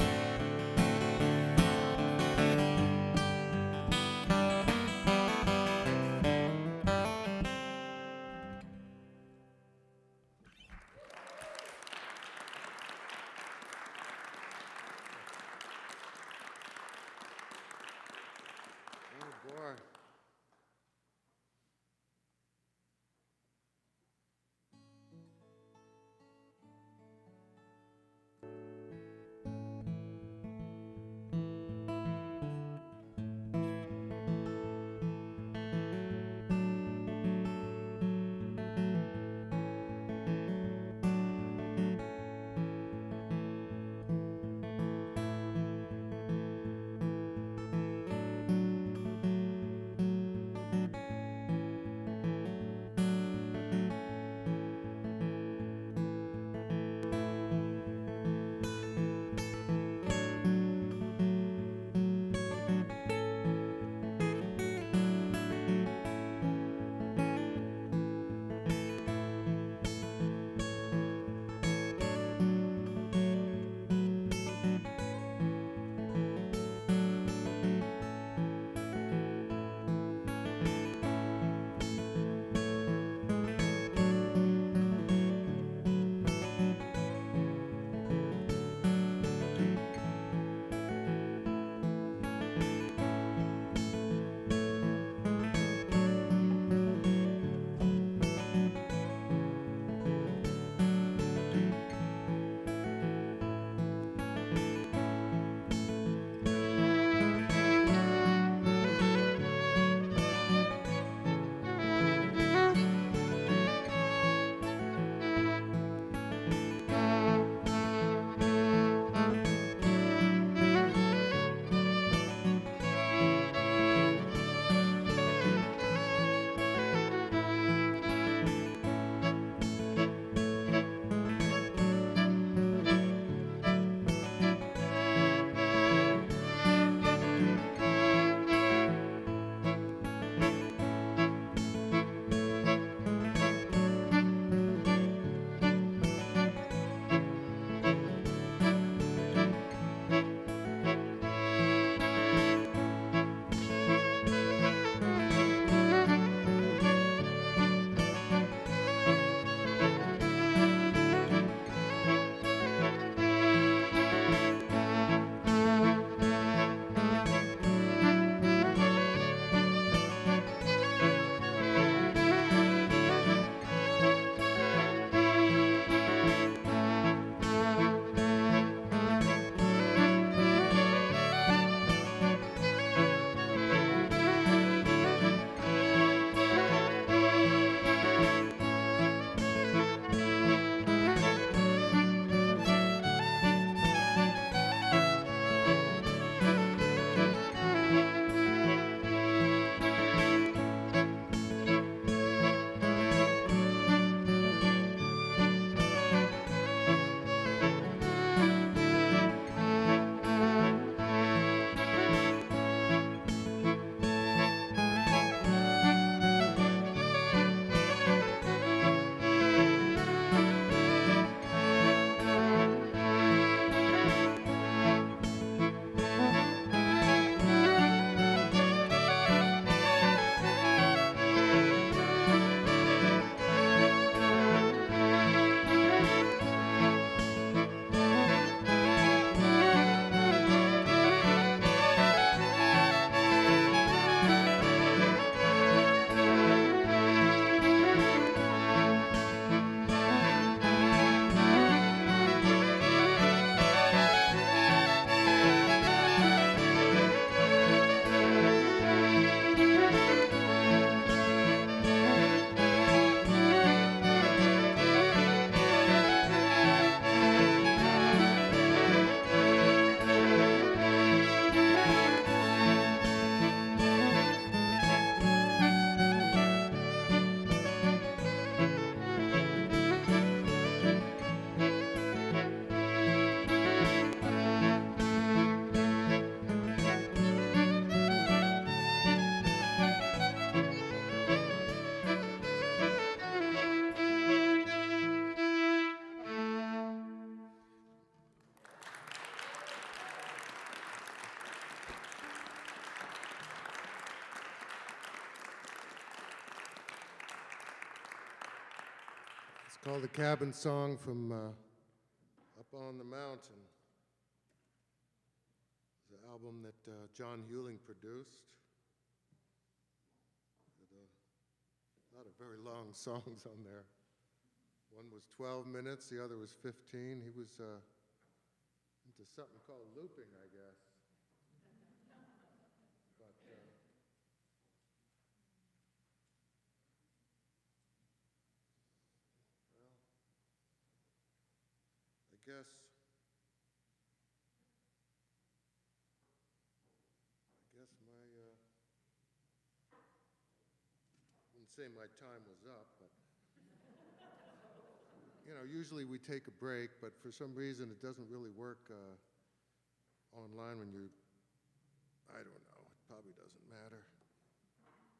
called The Cabin Song from Up on the Mountain. It's an album that John Hewling produced. With a lot of very long songs on there. One was 12 minutes, the other was 15. He was into something called looping, I guess. But well, I guess my wouldn't say my time was up, but you know, usually we take a break, but for some reason it doesn't really work online when you, I don't know, it probably doesn't matter.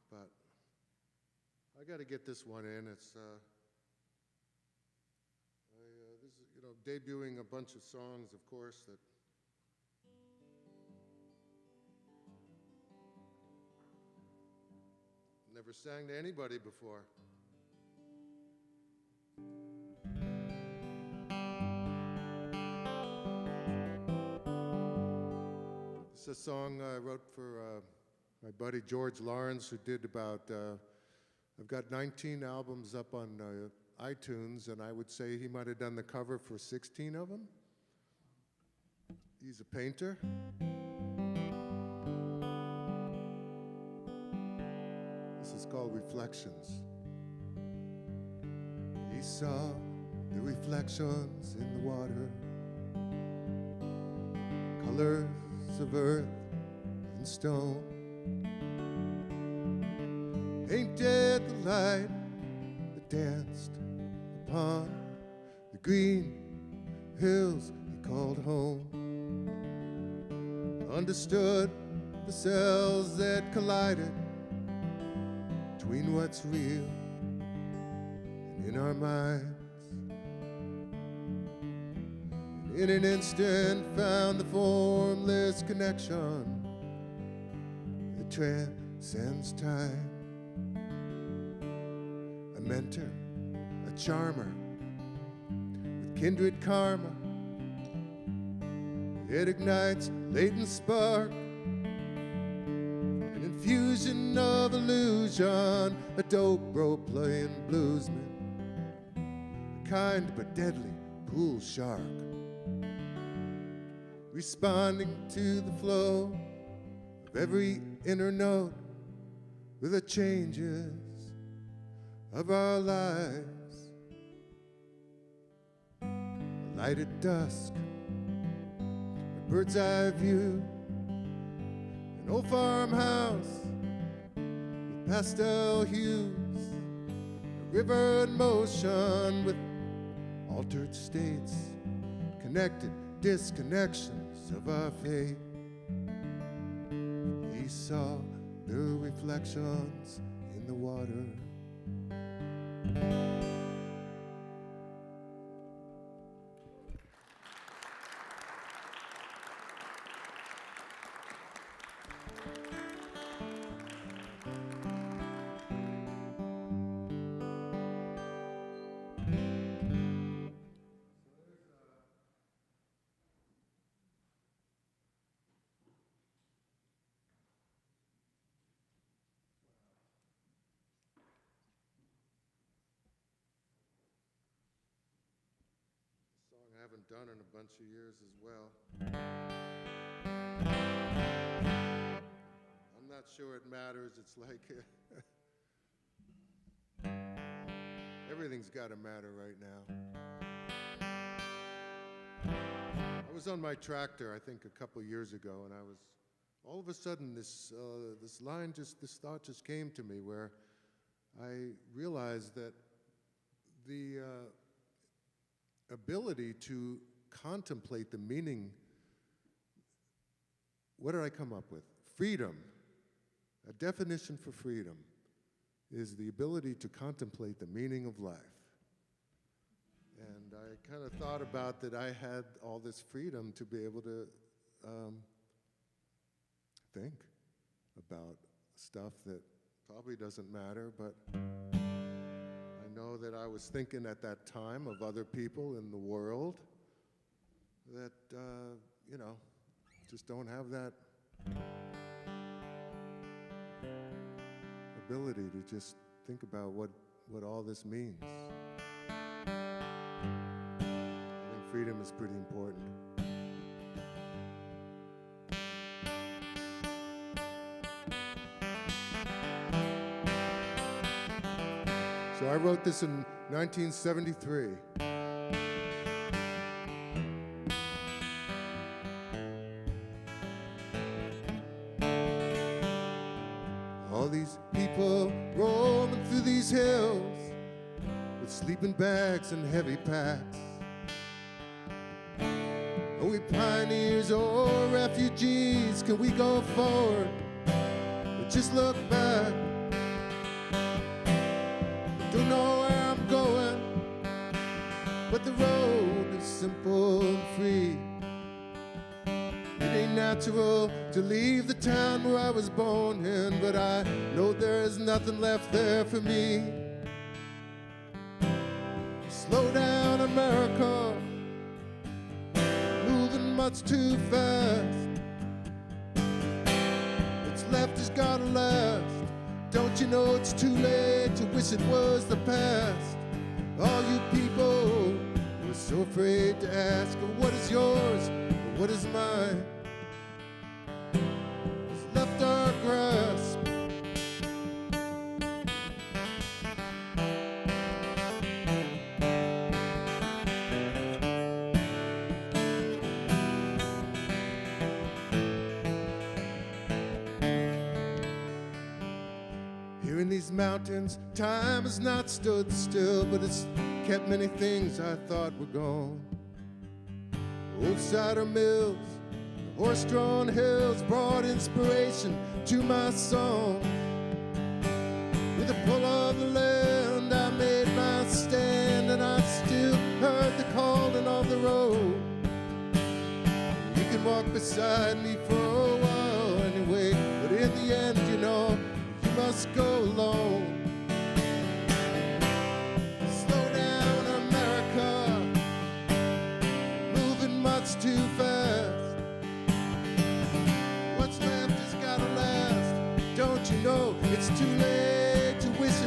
But I got to get this one in. It's this is, you know, debuting a bunch of songs, of course, that never sang to anybody before. It's a song I wrote for my buddy George Lawrence, who did about, I've got 19 albums up on iTunes, and I would say he might have done the cover for 16 of them. He's a painter. This is called Reflections. He saw the reflections in the water, colors of earth and stone, painted the light that danced upon the green hills he called home, understood the cells that collided between what's real and in our minds. In an instant found the formless connection that transcends time. A mentor, a charmer, with kindred karma, it ignites latent spark, an infusion of illusion, a dope role-playing bluesman, a kind but deadly pool shark, responding to the flow of every inner note with the changes of our lives. A light at dusk, a bird's eye view, an old farmhouse with pastel hues, a river in motion with altered states, connected disconnections of our fate. He saw the reflections in the water. I haven't done in a bunch of years as well. I'm not sure it matters. It's like everything's got to matter right now. I was on my tractor, I think, a couple years ago, and I was all of a sudden this thought just came to me, where I realized that the ability to contemplate the meaning. What did I come up with? Freedom. A definition for freedom is the ability to contemplate the meaning of life. And I kind of thought about that I had all this freedom to be able to think about stuff that probably doesn't matter, but I know that I was thinking at that time of other people in the world that, just don't have that ability to just think about what all this means. I think freedom is pretty important. So I wrote this in 1973. All these people roaming through these hills with sleeping bags and heavy packs. Are we pioneers or refugees? Can we go forward or just look back? Don't know where I'm going, but the road is simple and free. It ain't natural to leave the town where I was born in, but I know there is nothing left there for me. Slow down, America, moving much too fast. What's left has gotta last. Don't you know it's too late to wish it was the past? All you people who are so afraid to ask, what is yours, or what is mine, has left our grasp. Here in these mountains, time has not stood still, but it's kept many things I thought were gone. Old cider mills, horse-drawn hills brought inspiration to my song. With a pull of the land, I made my stand, and I still heard the calling of the road. You can walk beside me for a while anyway, but in the end, you know, you must go alone. Slow down, America, moving much too fast. What's left has gotta last. Don't you know it's too late to wish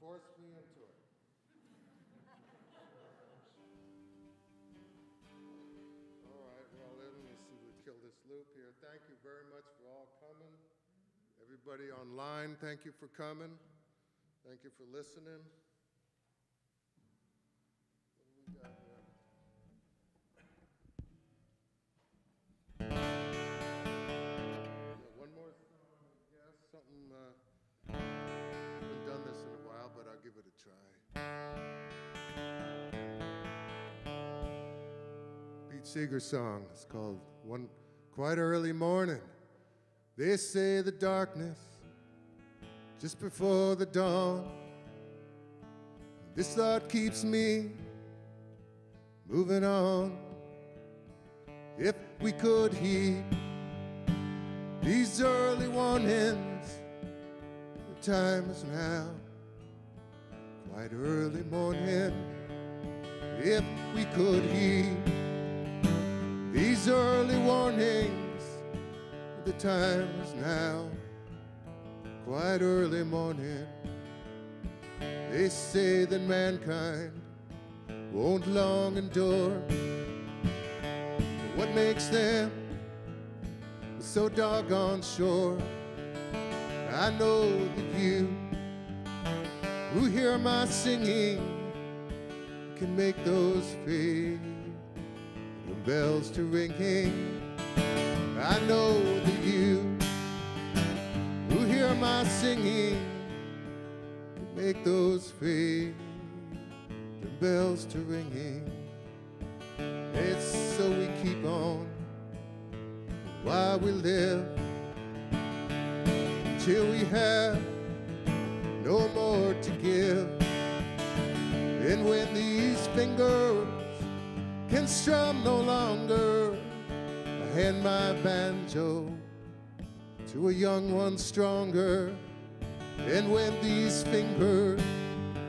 forced me into it. All right, well, let me see, we kill this loop here. Thank you very much for all coming. Everybody online, thank you for coming. Thank you for listening. What do we got here? Yeah, one more song, I guess. Something, haven't done this in a while, but I'll give it a try. Pete Seeger song. It's called One Quite Early Morning. They say the darkness just before the dawn. This thought keeps me moving on. If we could heed these early warnings, the time is now, quite early morning. If we could heed these early warnings, the time is now, quite early morning. They say that mankind won't long endure. What makes them so doggone sure? I know that you who hear my singing can make those fade the bells to ringing. I know that you who hear my singing can make those fade the bells to ringing. It's so we keep on while we live, till we have no more to give. And when these fingers can strum no longer, I hand my banjo to a young one stronger. And when these fingers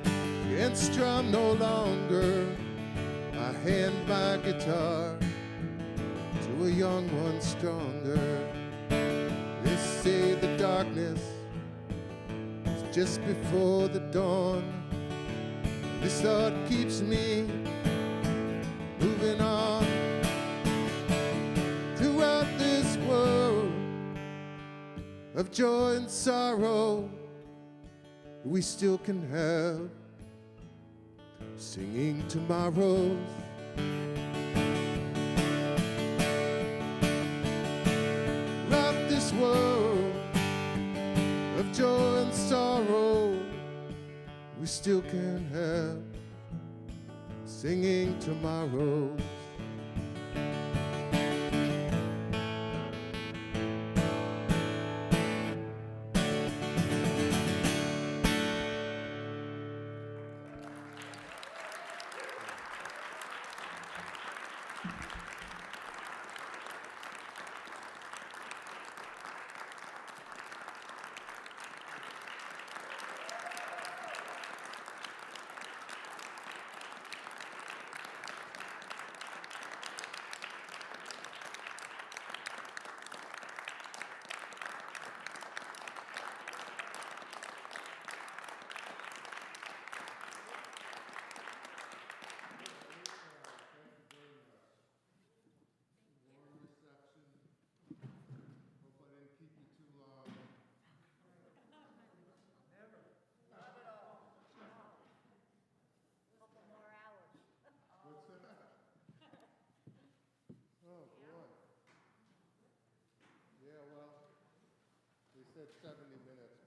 can strum no longer, I hand my guitar to a young one stronger. They say the darkness is just before the dawn. This thought keeps me moving on. Throughout this world of joy and sorrow, we still can have singing tomorrows. Throughout this world of joy and sorrow, we still can have singing tomorrows. Oh, boy. Yeah, well, we said 70 minutes.